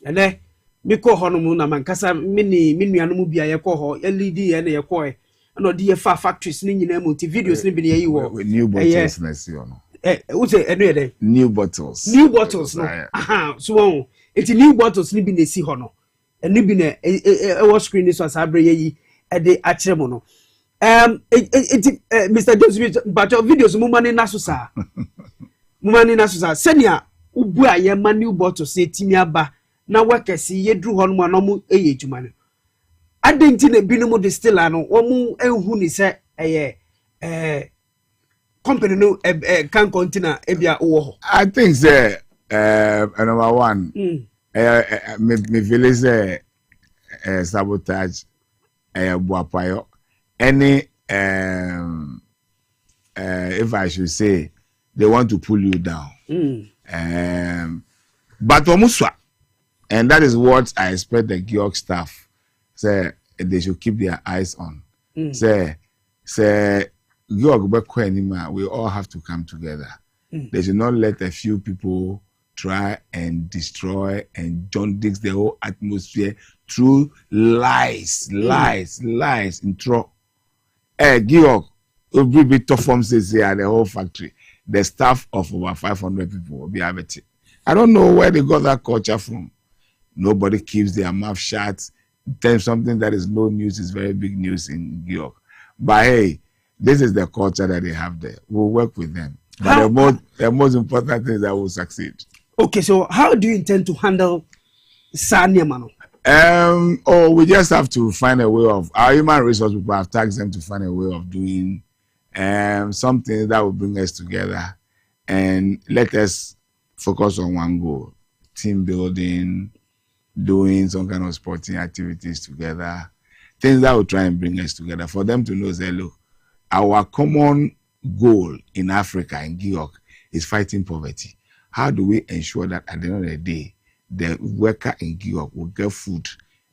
Ene miko hono mu na mankasa mini anumu bi ayeko ho, LED ene yeko no di fa factories ni nyina mu videos ni bi ne yi wo. New bottles na si ono. Use enu ye new bottles. New bottles no. Aha, so it's new bottles ni bi na si hono. Eni bi na e screen this was abre yi e de achemo no. Mr. Jones but your videos mumani nasusa. Mumani nasusa. Senia ubu aye ma new bottles se timi aba na wakesi ye dru hono ma no mu eye djuma no. Adenti na binom distiller no wo mu ehu ni se company no can continue ebia wo ho. I think say number one me feel say sabotage buapayo any if I should say they want to pull you down. But omuswa, and that is what I expect the Gihoc staff say they should keep their eyes on. Say Gihoc we all have to come together. They should not let a few people try and destroy and jaundice the whole atmosphere through lies in trouble. Gihoc will be tough from the whole factory. The staff of over 500 people will be averted. I don't know where they got that culture from. Nobody keeps their mouth shut. Tell something that is no news is very big news in Gihoc. But hey, this is the culture that they have there. We'll work with them. But the most important thing is that we'll succeed. Okay, so how do you intend to handle Sanya Mano? We just have to find a way of, our human resource people have tasked them to find a way of doing something that will bring us together and let us focus on one goal: team building, doing some kind of sporting activities together, things that will try and bring us together for them to know that, look, our common goal in Africa, in Gihoc, is fighting poverty. How do we ensure that at the end of the day, the worker in Gihoc will get food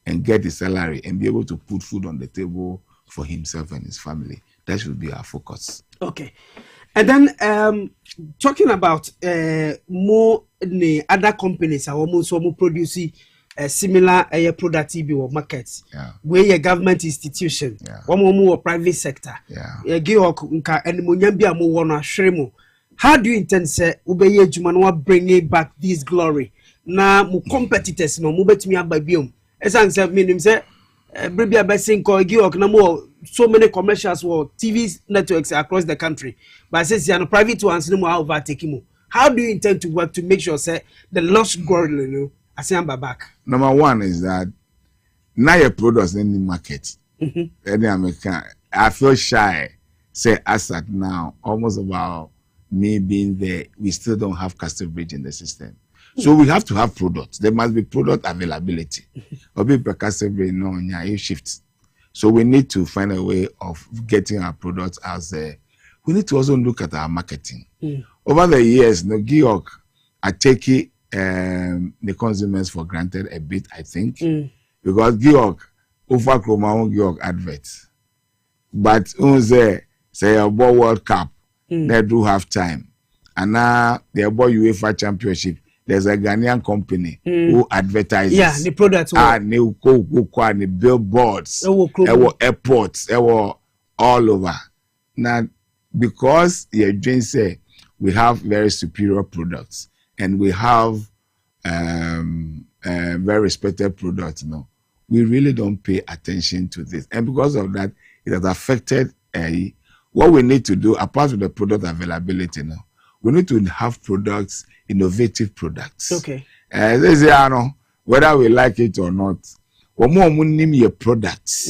and get the salary and be able to put food on the table for himself and his family? That should be our focus. Okay. And then talking about more other companies are almost producing similar product or markets. Where your government institution, one more private sector. How do you intend say ubeye jumanwa bringing back this glory? Na mu competitors no mu betumi ababiom. Esan say menim say Bribia Bessin ko Gihoc na mo so many commercials or TV networks across the country. But since you are private ones no more overtaking mu. How do you intend to work to make sure say the lost glory no asiamba back? Number one is that now your products in the market. Any American, I feel shy. Say as at now, almost about me being there, we still don't have castle bridge in the system. So we have to have products. There must be product availability. Or be castle bridge no you shift. So we need to find a way of getting our products out there. We need to also look at our marketing. Over the years, Gihoc are taking the consumers for granted a bit, I think, because Gihoc over Gihoc adverts. But say a World Cup, They do have time. And now they boy UEFA Championship. There's a Ghanaian company who advertises. Yeah, the products. New the billboards. Airports. All over. Now, because Jane say we have very superior products and we have very respected products now, we really don't pay attention to this. And because of that, it has affected what we need to do, apart from the product availability now. We need to have products, innovative products. Okay. Whether we like it or not, name your products.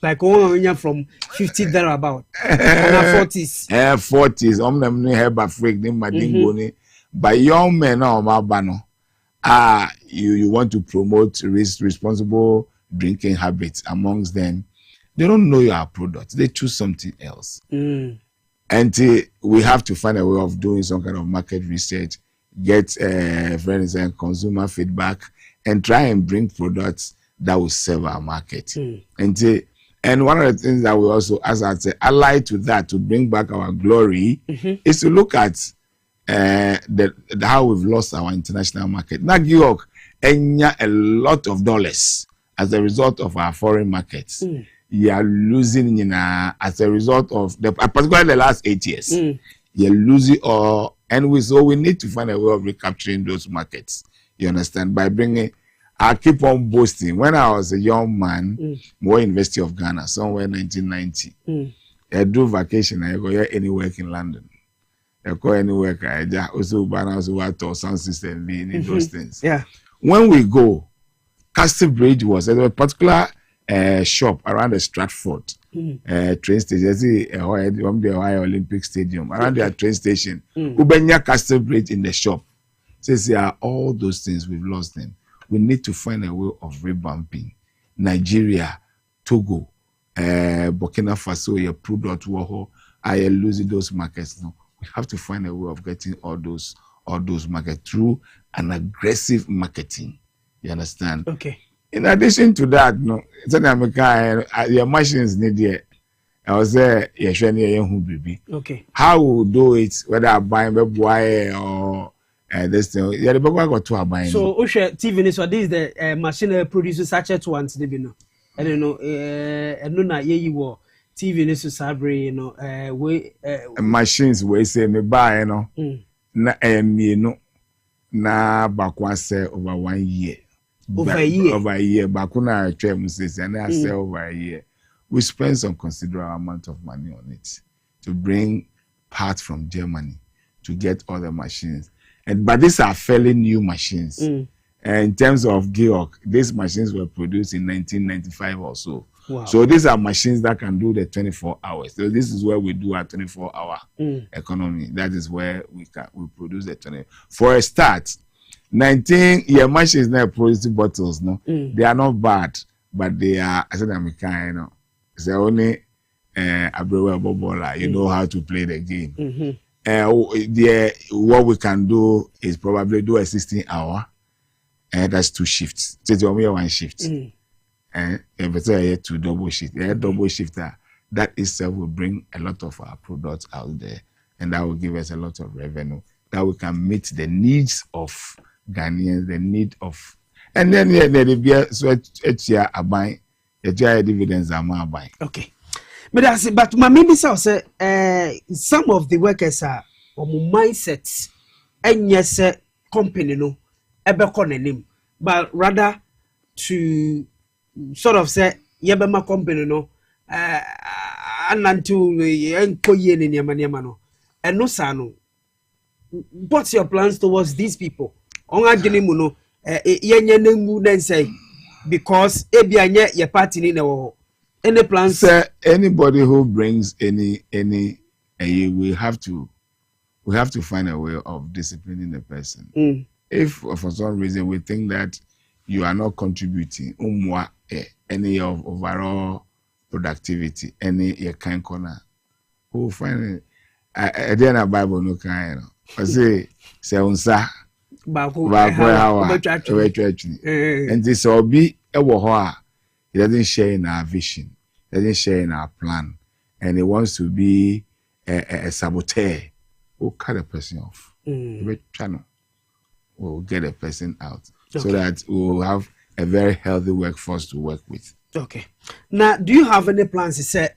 Like from 50 there about 40s. 40s. Herbal freak but young men you want to promote responsible drinking habits amongst them. They don't know your product. They choose something else. And we have to find a way of doing some kind of market research, get friends and consumer feedback, and try and bring products that will serve our market. And one of the things that we also, as I say, ally to that to bring back our glory is to look at how we've lost our international market. Now, Gihoc enya a lot of dollars as a result of our foreign markets. You are losing as a result of particularly the last 8 years. You're losing all, and so we need to find a way of recapturing those markets. You understand? By bringing, I keep on boasting. When I was a young man, more University of Ghana, somewhere in 1990, I do vacation. I go any work in London. I go anywhere. I also sound system those things. Yeah. When we go, Castle Bridge was a particular shop around the Stratford train station. The Ohio Olympic Stadium around their train station. Ubenya Castle Bridge in the shop. Says all those things we've lost them. We need to find a way of revamping. Nigeria, Togo, Burkina Faso, your product war. I losing those markets now. We have to find a way of getting all those markets through an aggressive marketing. You understand? Okay. In addition to that, no, your machines need it. I was there, okay. How we do it, whether I buy or this thing. Yeah, the got to buy. So, TV, so this is the machine produces sachet ones, I don't know, and no, you were TV, so sabre, machines, we say, me buy, na bakwa say over 1 year. Over a year. Bakuna says, and I say over a year. We spend some considerable amount of money on it to bring parts from Germany to get all the machines. But these are fairly new machines. And in terms of Gihoc, these machines were produced in 1995 or so. Wow. So these are machines that can do the 24 hours. So this is where we do our 24-hour economy. That is where we produce the 20. For a start, 19 machines now producing bottles. No, they are not bad, but they are. I said I'm it's only Abrewa Bobola. You know how to play the game. What we can do is probably do a 16-hour, and that's 2 shifts. So it's only 1 shift. And if it's a 2 double shift, double shifter, that itself will bring a lot of our products out there, and that will give us a lot of revenue that we can meet the needs of Ghanaians, the need of, and then there be so it's a buy, dividends are more buy. Okay, but my maybe so say some of the workers are on mindsets, and yes, company no ebe name, but rather to sort of say yebema company no anantu enkoye ni nyama no eno sa no. What's your plans towards these people? Because your party any plans? Sir, anybody who brings any we have to find a way of disciplining the person. If for some reason we think that you are not contributing any of overall productivity, any kind corner, who will find it. I didn't Bible no kind. I say unsa how and this will be a war. He doesn't share in our vision. He doesn't share in our plan, and he wants to be a saboteur, we'll cut a person off. We'll get a person out so that we'll have a very healthy workforce to work with. Okay. Now, do you have any plans to say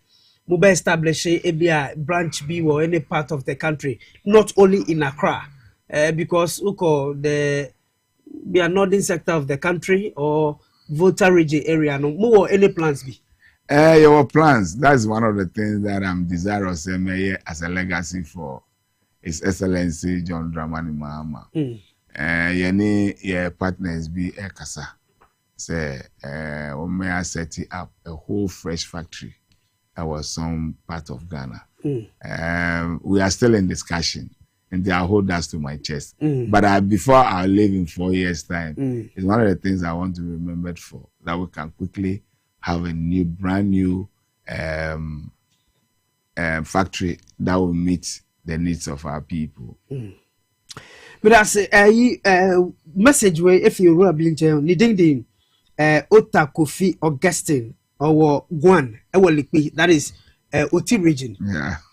mobile establish a branch B or any part of the country, not only in Accra, because the northern sector of the country or Volta region area, no more any plans be? Your plans. That's one of the things that I'm desirous as a legacy for His Excellency John Dramani Mahama. Your partners be Ekasa. Say, we may set up a whole fresh factory that was some part of Ghana. We are still in discussion, and they hold us to my chest. But before I leave in 4 years' time, it's one of the things I want to be remembered for, that we can quickly have a brand new factory that will meet the needs of our people. But as a message way, if you were needing Akora Kofi Augustine or Guan, that is Oti region,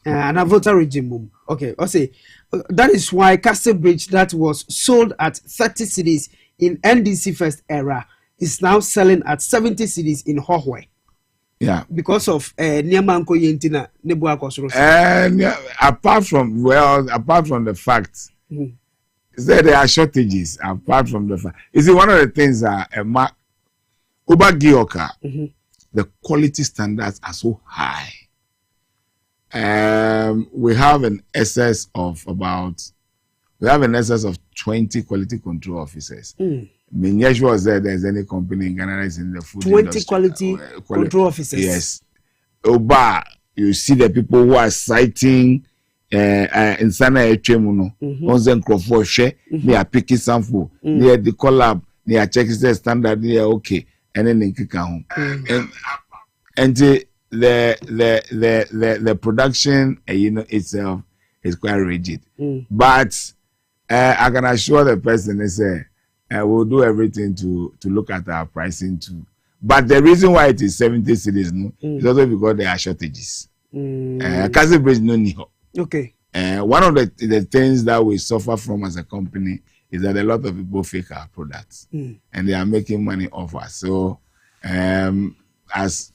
and a Volta region. Okay, I'll say that is why Castle Bridge that was sold at 30 cities in NDC first era is now selling at 70 cities in Hohwe. Yeah, because of Niamanko Yentina Nebua Kosoro. Apart from the fact that there are shortages, apart from the fact, you see, one of the things that Uber Gihoc, the quality standards are so high. We have an excess of 20 quality control officers. Minyesh was there's any company in Ghana is in the food 20 industry. Quality control officers. Yes. Oba, you see the people who are citing in Sana Echemuno, Onzen Crofoshe, they are picking sample, they are the collab, they are checking the standard, they are okay, and then they kick home. And the production, itself is quite rigid. But I can assure the person, they say, we'll do everything to look at our pricing too. But the reason why it is 70 cities is also because there are shortages. Castle Bridge no niho. Okay. One of the things that we suffer from as a company is that a lot of people fake our products and they are making money off us. So as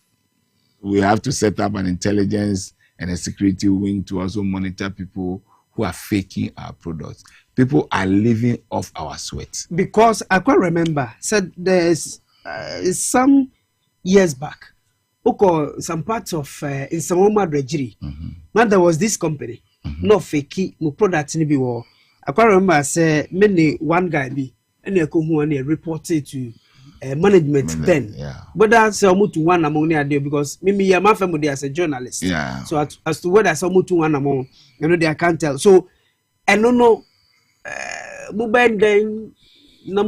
we have to set up an intelligence and a security wing to also monitor people who are faking our products. People are living off our sweat. Because I quite remember, said there's some years back, some parts of in Samoma Drejiri, now there was this company, no fake, no product in the war. I quite remember, I said, many one guy be, and they come and reported to management then. But that's almost one among the idea because me my family as a journalist. Yeah. So as to whether some to one among, they can't tell. So I don't know. Mobile then no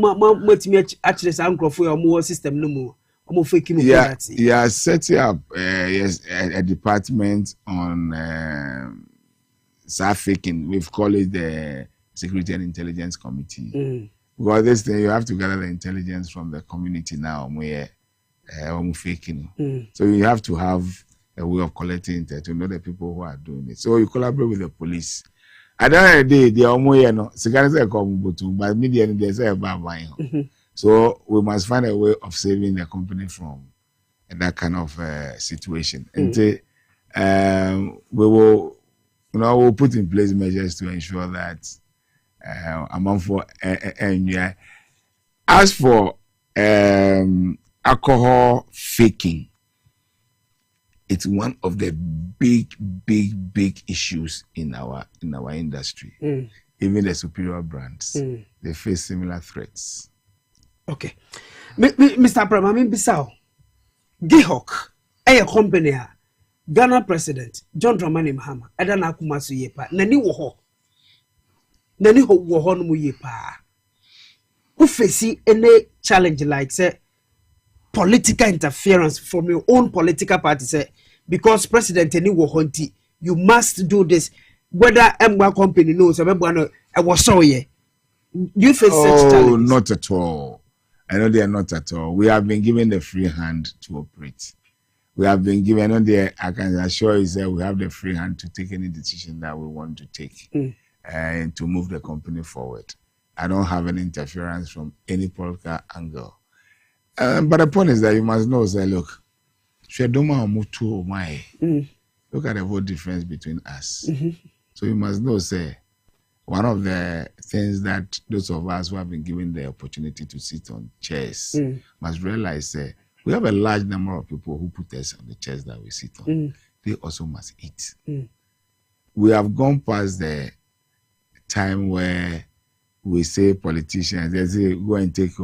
actually some for more system no more faking. Yeah, setting up a department on faking. We've called it the Security and Intelligence Committee. Because this thing you have to gather the intelligence from the community now where faking. So you have to have a way of collecting it to know the people who are doing it. So you collaborate with the police. At the end of the day, they are more but media they say about buying. So we must find a way of saving the company from that kind of situation. And we will, we'll put in place measures to ensure that among for as for alcohol faking, it's one of the big issues in our industry. Even the superior brands, they face similar threats. Okay, Mr. Pram, I mean, Bissau, Gihoc, a company, Ghana President John Dramani Mahama, Adana Kumasu Yepa, Nani Woho no mu Yepa. Who face any challenge like say political interference from your own political party, say because President any Wohonti, you must do this, whether M1 company knows I was so ye. You face such challenges? Not at all. I know they are not at all. We have been given the free hand to operate. we have been given on there. I can assure you that we have the free hand to take any decision that we want to take and to move the company forward. I don't have any interference from any political angle. But the point is that you must know, say, look, look at the whole difference between us. So you must know, say, one of the things that those of us who have been given the opportunity to sit on chairs must realize, say, we have a large number of people who put us on the chairs that we sit on. They also must eat. We have gone past the time where we say politicians, they say, go and take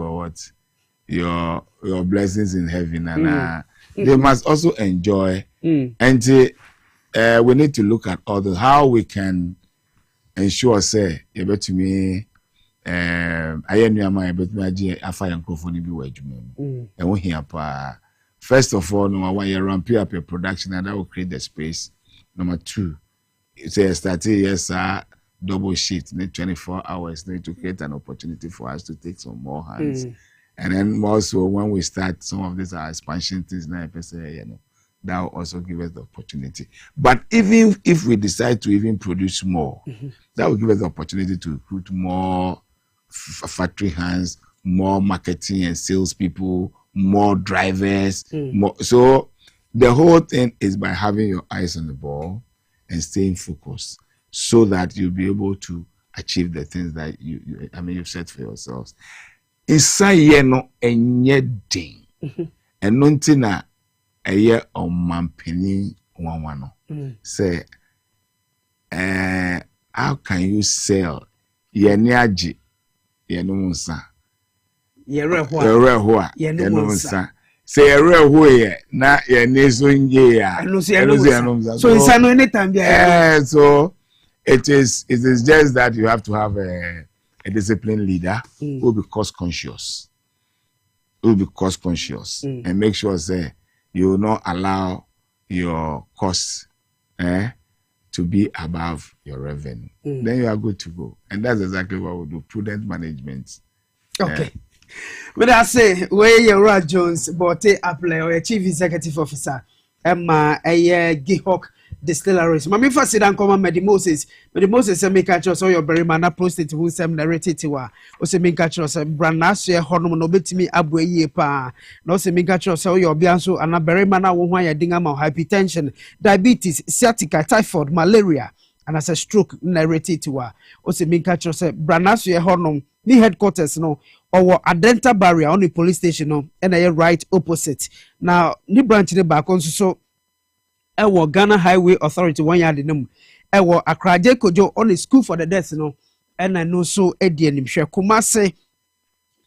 your blessings in heaven. And they must also enjoy. And we need to look at how we can ensure, say, you bet to me, first of all, number one, you ramp up your production, and that will create the space. Number two, you say start double shift, need 24 hours, need to create an opportunity for us to take some more hands. And then also when we start some of these expansion things now, that will also give us the opportunity. But even if we decide to even produce more, that will give us the opportunity to recruit more factory hands, more marketing and sales people, more drivers. More. So the whole thing is by having your eyes on the ball and staying focused, so that you'll be able to achieve the things that you've set for yourselves. Inside no anything, and nothing a year on mampeni one. Say, how can you sell yenyaji yenumunsa? Yerehua yenumunsa. Say yerehua na yenezunye ya. So it's no anytime. So it is just that you have to have a disciplined leader who will be cost conscious. And make sure say you will not allow your costs to be above your revenue. Then you are good to go. And that's exactly what we do. Prudent management. Okay. But I say, where you are Jones, Bote Apple, or Chief Executive Officer, Emma, Gihoc Distilleries. Mami fa sit down come Medi Moses say make catch us your berry man prostate who sem narrated to wa. O say make catch us brand na so honom no betimi aboa yie pa. No say make catch us your bianso and berry man wo hwan ya dinga ma hypertension, diabetes, sciatica, typhoid, malaria and as a stroke narrated to wa. O say make catch us brand na so honom ni headquarters no or Adenta barrier on the police station no and I right opposite. Now ni branch ni back on so Ewo Ghana Highway Authority 1 yard num ewo Accra Kojo on a school for the deaf no and I know so Eddie nim hwe Kumase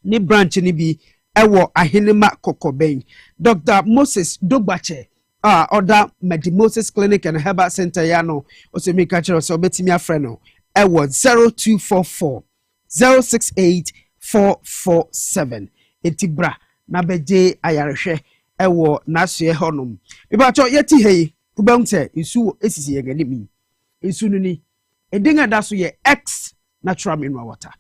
ni branch ni bi ewo Ahinema Kokoben Dr. Moses Dogbache other Medi Moses Clinic and Herbal Center yano o se me catch us obetimi afre no ewo 0244 068 447 etibra na beje ayarehwe ewo nasue honum ibacho yeti hei ubamte isu esisi yegani mi isu nuni edinga daso ye X natural mineral water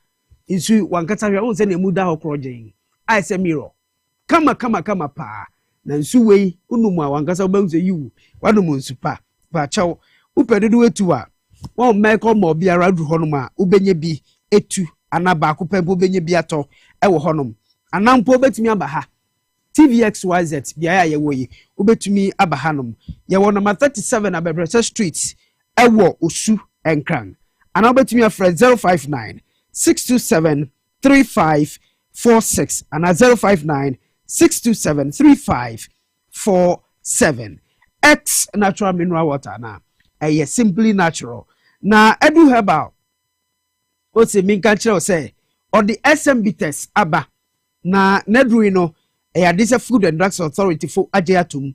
isu wankata hwe won se na emu da hokro gen ai se miro kama pa na isu wei unumu a wankasa ubamse yiwu wanumu nsu pa bacho upedudu wetu a won meko mo biara du honum a ubenye bi etu anaba akopempo benye bi ato ewo honum anampo betimi aba ha TVXYZ biya ye woyi ubetumi abahanum ye wo number 37 Abebrese Street ewo Osu Enkran and ubetumi afre 059 627 3546 and 059 627 3547 X natural mineral water na simply natural na edu herbal o se minka kire o say or the SMB test aba na nedru no this Food and Drugs Authority for Ajatum.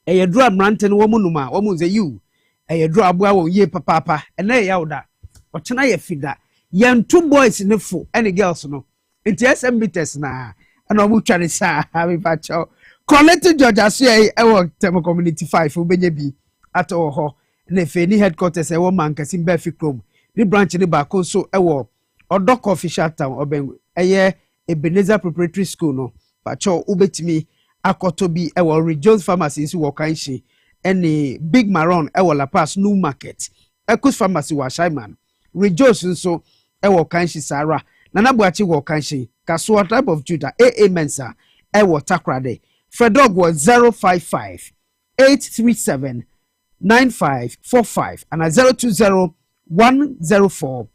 A draw Branton womanuma, woman say you. A draw boy ye papa, and lay out that. Or tonight feed that. Young 2 boys in the fool, any girls no. It's SMB test na. And I will try to say, having patcho. Collected George, I say, I work Thermo Community 5 for Benjabi at all. And if any headquarters a woman can see Befi Chrome, the branch in the back also a war or dock official town or Ben a year Ebenezer Preparatory School no. Pacho ubetimi Akotobi ewo Rejoice Pharmacy nso wo Kanshi ene Big Maron ewo La Paz New Market Ekus Pharmacy wa Shaiman Rejoice nso ewo Kanshi Sara Nana Buachi wo Kanshi Kasua Tribe of Judah AA Mensa ewo Takrade Fredog was 055 837 9545 and 020 104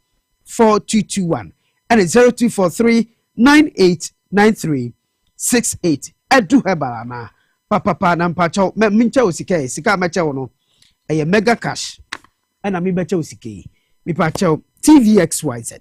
4221 and 0243 989368 edu herbal na papa na mpacho mincha osike sika mecha wono eye mega cash and ami becha osike mi pacho TVXYZ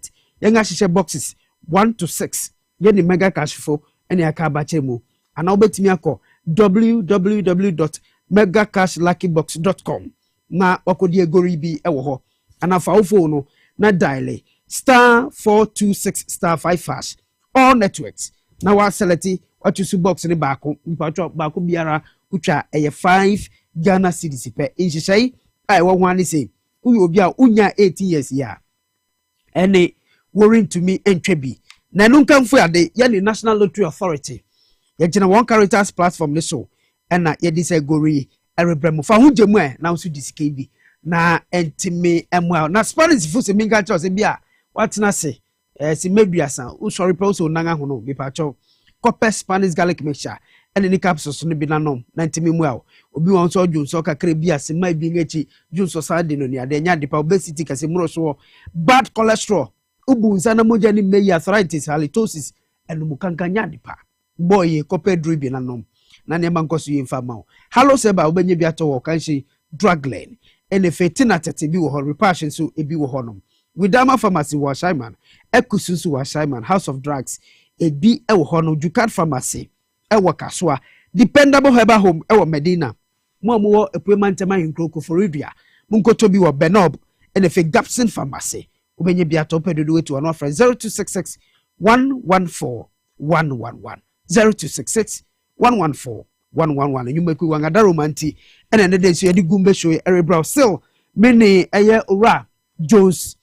yenga hihye boxes 1 to 6 ye ni mega cash fo ene aka bache mu ana obetimi akọ www.megacashluckybox.com na wakodi egori bi ewo ho ana fa wo phone na dial *426*5# all networks na wa select what you box ni baako baako biara utwa eye 5 Ghana cedis pe inhihye ai wo hwan ni say uyo obi a unya 18 years ya ene worrying to me entwe bi na no nkamfo ade ye ni National Lottery Authority ye gina one characters platform ni so ena ye di say gori erebremu fa hu jemu e na so disike bi na entime emu na Spanish fu se minga cho se bia watna se si meduasa u sorry pe so nanga ho no bi pa cho copper Spanish garlic mixture ene ni capsules no bi nanom na entime mu a obi won so dwun so kakra bi ase mai bi ngechi dwun so sade no ni ade nya de pa obesity kase muro so bad cholesterol ubu nsana moja ni meyi arthritis halitosis enu mukankanya de pa boy copper dribi nanom na ne man koso yimfa ma hallo seba obenye bi ato wo kanshi drugland ene fetina tete bi wo ho repassion so ebi wo ho nom Widama Pharmacy wa Shaiman Ekususu wa Shaiman House of Drugs ebi ewo ho no Jukat Pharmacy ewo Kaswa Dependable Herbal Home ewo Medina mo wo epemantema hinkroko Foridua munkoto bi wo Benob ene fe Gapson Pharmacy obenye bi ato pedodo wetu ono friend 0266 114 111 0266 114 111 nyumeku wangada romanti ene ne de so yedi Gumbe show erebra still mene eye ora Jones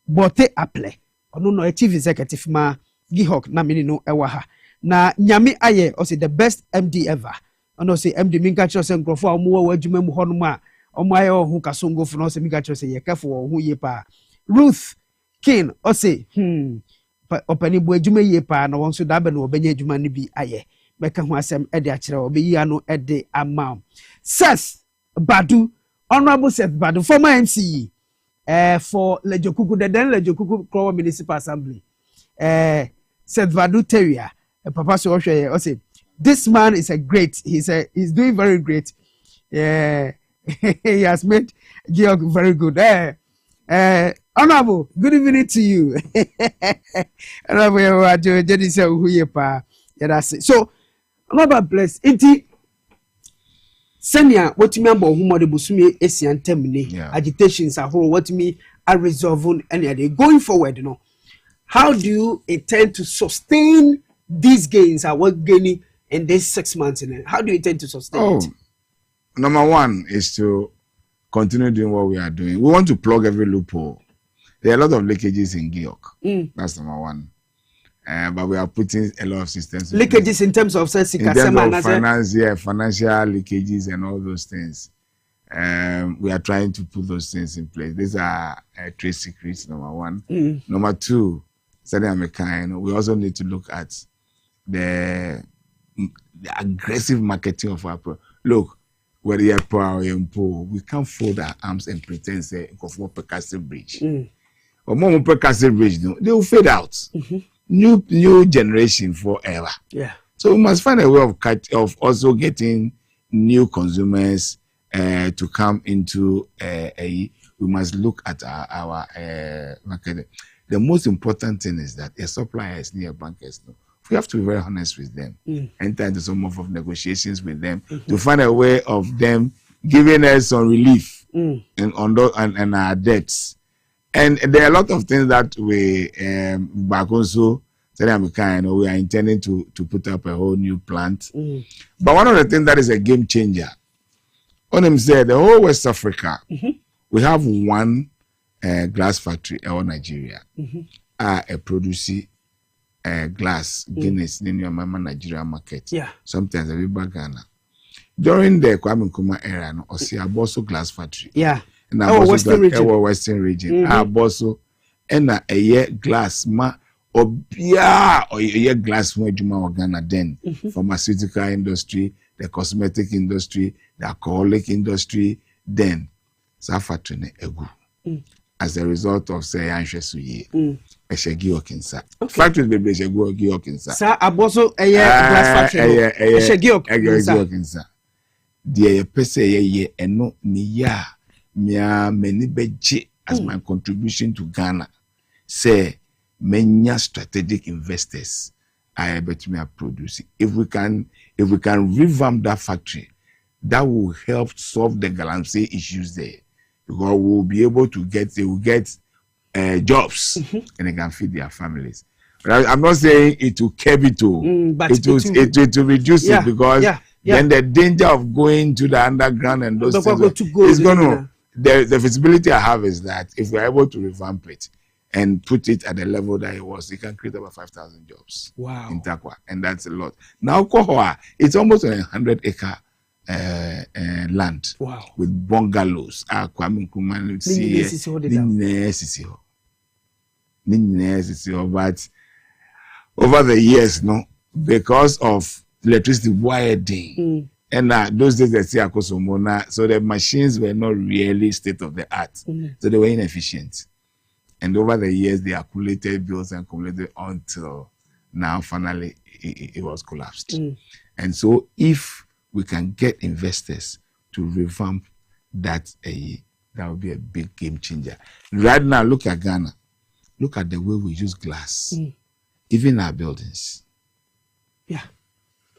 Bote Apple ono no chief executive ma Gihoc na mini no ewa ha na nyame aye o say the best MD ever ono say MD minka cho say nkrofo a omo wa adwuma mu hono ma omo aye ho kasongo fo no say minka cho say ye kafo wo ho ye pa Ruth King o say opani bu adwuma ye pa na won so da be no obenya adwuma ne bi aye beka ho asem e de a kire obeyi ano e de ama Seth Badu Honorable Seth Badu former MCE for Lejokuku the then Lejokuku Krowa Municipal Assembly Seth Badu Terrier Papa so say this man is a great he's doing very great he has made Gihoc very good Honorable good evening to you Honorable Jadi say who ye pa so Honorable bless inti Senia wotimi abo humo de busumi esiantem ni agitations ahoro wotimi are resolving any day going forward no how do you intend to sustain these gains are what gaining in this 6 months how do you intend to sustain it? Number one is to continue doing what we are doing. We want to plug every loophole. There are a lot of leakages in Gihoc. That's number one. But we are putting a lot of systems. Leakages in terms of financial leakages and all those things. We are trying to put those things in place. These are trade secrets, number one. Number two, we also need to look at the aggressive marketing of our product. Look, where the power we can't fold our arms and pretend say more percussive bridge. Or more percussive bridge, they will fade out. New generation forever. Yeah. So we must find a way of also getting new consumers to come into we must look at our market. The most important thing is that a supplier is near bankers. We have to be very honest with them. Enter into some of negotiations with them to find a way of them giving us some relief on our debts. And there are a lot of things that we back also we are intending to put up a whole new plant. But one of the things that is a game changer, on him said the whole West Africa, we have one glass factory in Nigeria, a producer glass Guinness in your mama Nigeria market. Yeah. Sometimes every Ghana. During the Kwame Nkrumah era, no, or see a Bosso glass factory. Yeah. In our Western region. Our Bosso and a year glass ma or year glass more Juma Ghana then. Pharmaceutical industry, the cosmetic industry, the alcoholic industry, then sa factory ne egu. As a result of say Anshasuye, Gihoc Insa. Factories be Gihoc Insa. Sa aboso glass factory. Gihoc Insa. The pese ye eno niya mia many beje as my contribution to Ghana. Say many strategic investors I bet me are producing. If we can revamp that factory, that will help solve the galamsey issues there. Because we'll be able to get jobs and they can feed their families. But I'm not saying it will curb it but it will reduce it because then the danger of going to the underground and those things is going to. The feasibility I have is that if we're able to revamp it and put it at the level that it was, it can create about 5,000 jobs. Wow. In Takwa, and that's a lot. Now Kohoa, it's almost a 100-acre land. Wow. With bungalows. Kwame Nkrumah but over the years, no, because of electricity wiring, and those days they see Akosomona, so the machines were not really state of the art, so they were inefficient. And over the years, they accumulated bills and accumulated until now finally it was collapsed. And so if we can get investors to revamp that, that would be a big game changer. Right now, look at Ghana. Look at the way we use glass, even in our buildings. Yeah.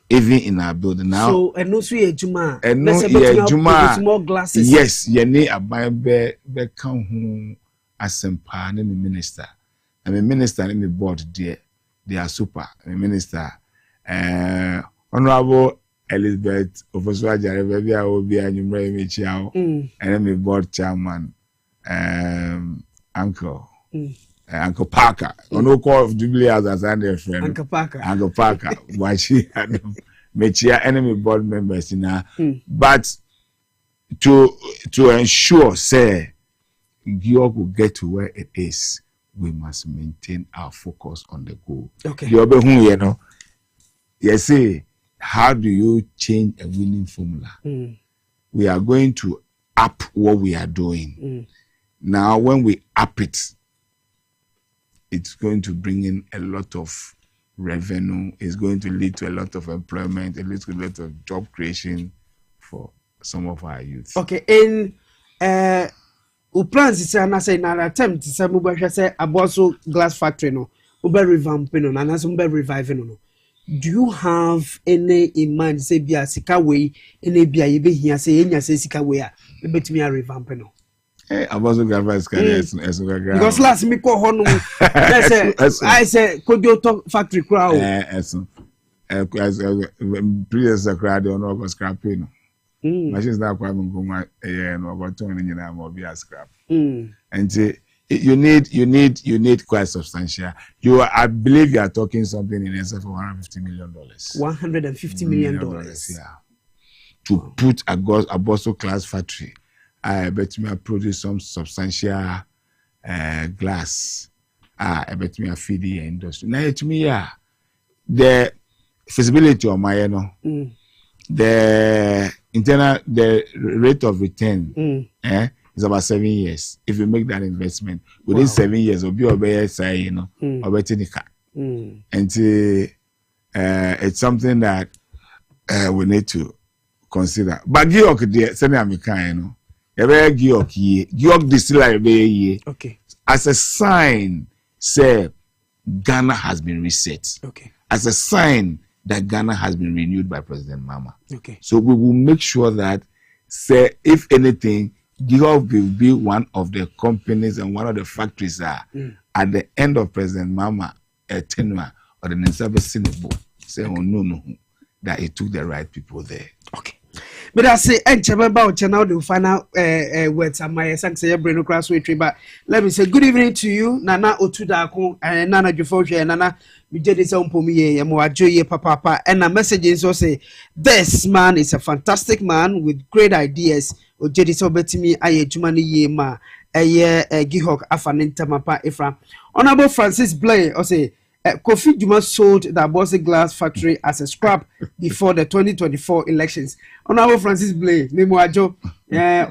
Even in our building now. So, and no sweet Juma. And no Juma. More glasses. Yes, you need a Bible become asempa ne minister. I'm a minister and me board there. They are super. I'm a minister. Honorable Elizabeth Ofoswa Jarebebi Obi Anyumre Mechiao and I'm a board chairman Uncle Uncle Parker. No call of Jubilee as a friend. Uncle Parker. Why she had Mechia enemy board members in her. But to ensure say Gihoc will get to where it is, we must maintain our focus on the goal. Okay. You see, how do you change a winning formula? We are going to up what we are doing. Now, when we up it, it's going to bring in a lot of revenue. It's going to lead to a lot of employment. It leads to a lot of job creation for some of our youth. Okay. In plans is an attempt to say Aboso glass factory no, ube revamping no, and ube reviving no. Do you have any in mind say be a sika way, any be a yebe here say any say sika way a bet me a revamping no? Aboso glass factory because last me call hono. I say Kodio factory crowd. Previous crowd on over scrapping. Machines now quite no about 200 more be a scrap. And you need quite substantial. I believe you are talking something in excess of $150 million. $150 million. Yeah. To put a Bosso class factory, I bet me I produce some substantial glass. I bet me I feed the industry. Now to me, the feasibility of my the rate of return is about 7 years. If you make that investment within 7 years, will be obey say and it's something that we need to consider. But Gihoc, dear, Gihoc Distilleries, okay, as a sign, say Ghana has been reset. Okay, as a sign that Ghana has been renewed by President Mama. Okay. So we will make sure that, say, if anything, Gihoc will be one of the companies and one of the factories at the end of President Mama tenure or the Nensabe Sinebo, say, oh, no, that it took the right people there. Okay. But I say, about channel the final words and my say brain across way but let me say good evening to you, Nana Otudako and Nana Jufosha and Nana Mijedi Sampomi and Moajoye Papa and a message is also say this man is a fantastic man with great ideas. Ojedi Sobetimi Aye Jumani Yema Aye Gihoc Afaninta Mapa Ifra. Honorable Francis Blair or say Kofi Juma sold the Bossy Glass Factory as a scrap before the 2024 elections. Honorable Francis Blair, Memoajo,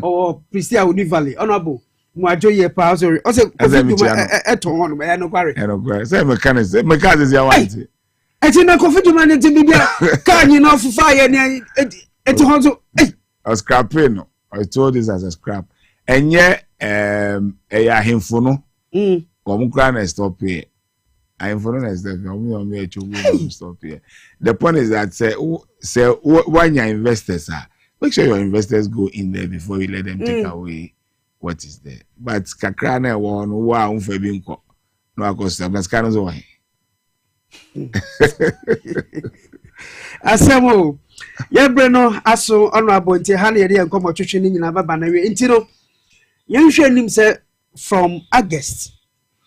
or Pristia Univalley. Honorable Moajo Yepa, sorry. Also, Kofi Juma at home, I no quarry. Say mechanics, is your wife. I think Kofi Juma need to be can you know for fire and to a scrapping. I told this as a scrap. And yet, a himfono, Omukran stop here. I am for stop here. The point is that say when your investors are, make sure your investors go in there before you let them take away what is there. But kakrana one wow febinko no akosta but scanos away. Asemo Yebreno aso honorable nti ha na yede enkomo twetwe ni nyina baba na we nti no yenhwe nim say from August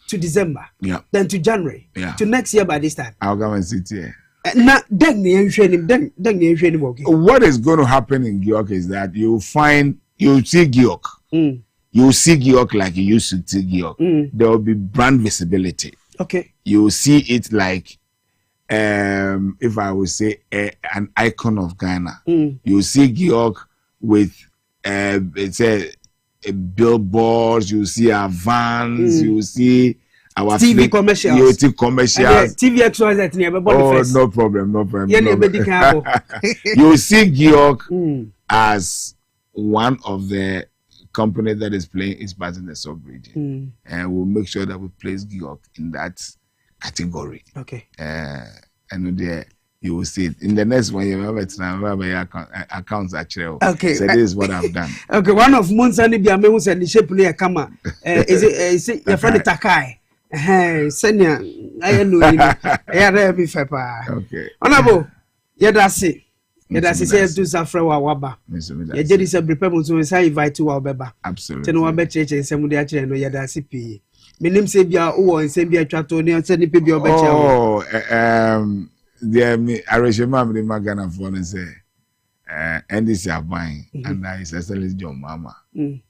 to December, then to January, to next year by this time. I'll go and sit here. What is going to happen in Gihoc is that you'll see Gihoc. You'll see Gihoc like you used to see Gihoc. There will be brand visibility. Okay. You'll see it like, if I would say, an icon of Ghana. You'll see Gihoc with, it's a billboards, you see our vans, you see our TV commercials. TV XYZ. No problem. You see Gihoc as one of the companies that is playing its part in the sub-region. And we'll make sure that we place Gihoc in that category. Okay. And there you will see it in the next one. You remember your accounts actually. Okay, so this is what I've done. Okay, one of Monsani Biamu said the shape near Kama. Is it your friend Takai? Senya, I know. I be papa. Okay, honorable. Yeah, that's it. Yeah, that's it. Says to Safra Waba. Yeah, Jerry said, prepare to say invite to our beba. Absolutely. Ten one bet church and some of the actually know. Yeah, that's it. Minim Sabia, and Sabia Chatoni and send the baby or better. Oh, I remember the Magana phone and say, and this is buying, and I essentially John Mama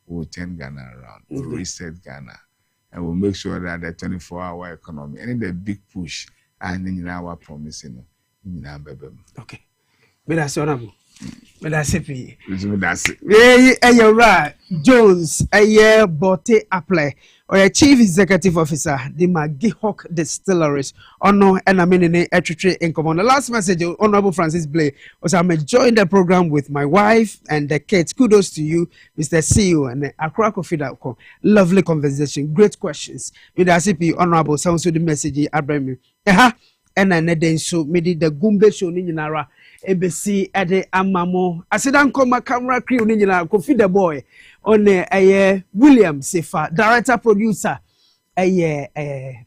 will turn Ghana around, will reset Ghana, and we'll make sure that the 24-hour economy, and the big push, and in our promising, okay. But that's honorable. But that's it. That's it. Yeah, you're right. Jones, a year bote apply. Or a chief executive officer, the Gihoc Distilleries. Ono and I mean in in common. The last message, Honorable Francis Blair, was I'm enjoying the program with my wife and the kids. Kudos to you, Mr. CEO and Akora Kofi Darko. Lovely conversation, great questions. With the CP, Honorable, sounds to the message, Abraham. And then so made the Gumbe show in Nara. ABC ede amamo asidan koma camera crew ni nyina Kofi the boy on William Sefa director producer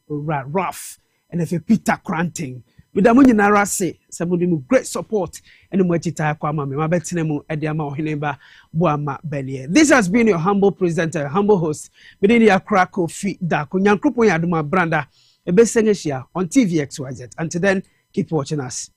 Prof and if Peter Cranting with the nyina rase somebody mu great support and mo chita kwa ma me mabetene mu ede ama oheneba boama belie. This has been your humble presenter, humble host within the Akora Kofi Darko nyankropon yaduma branda ebesengeshia on TV XYZ. Until then, keep watching us.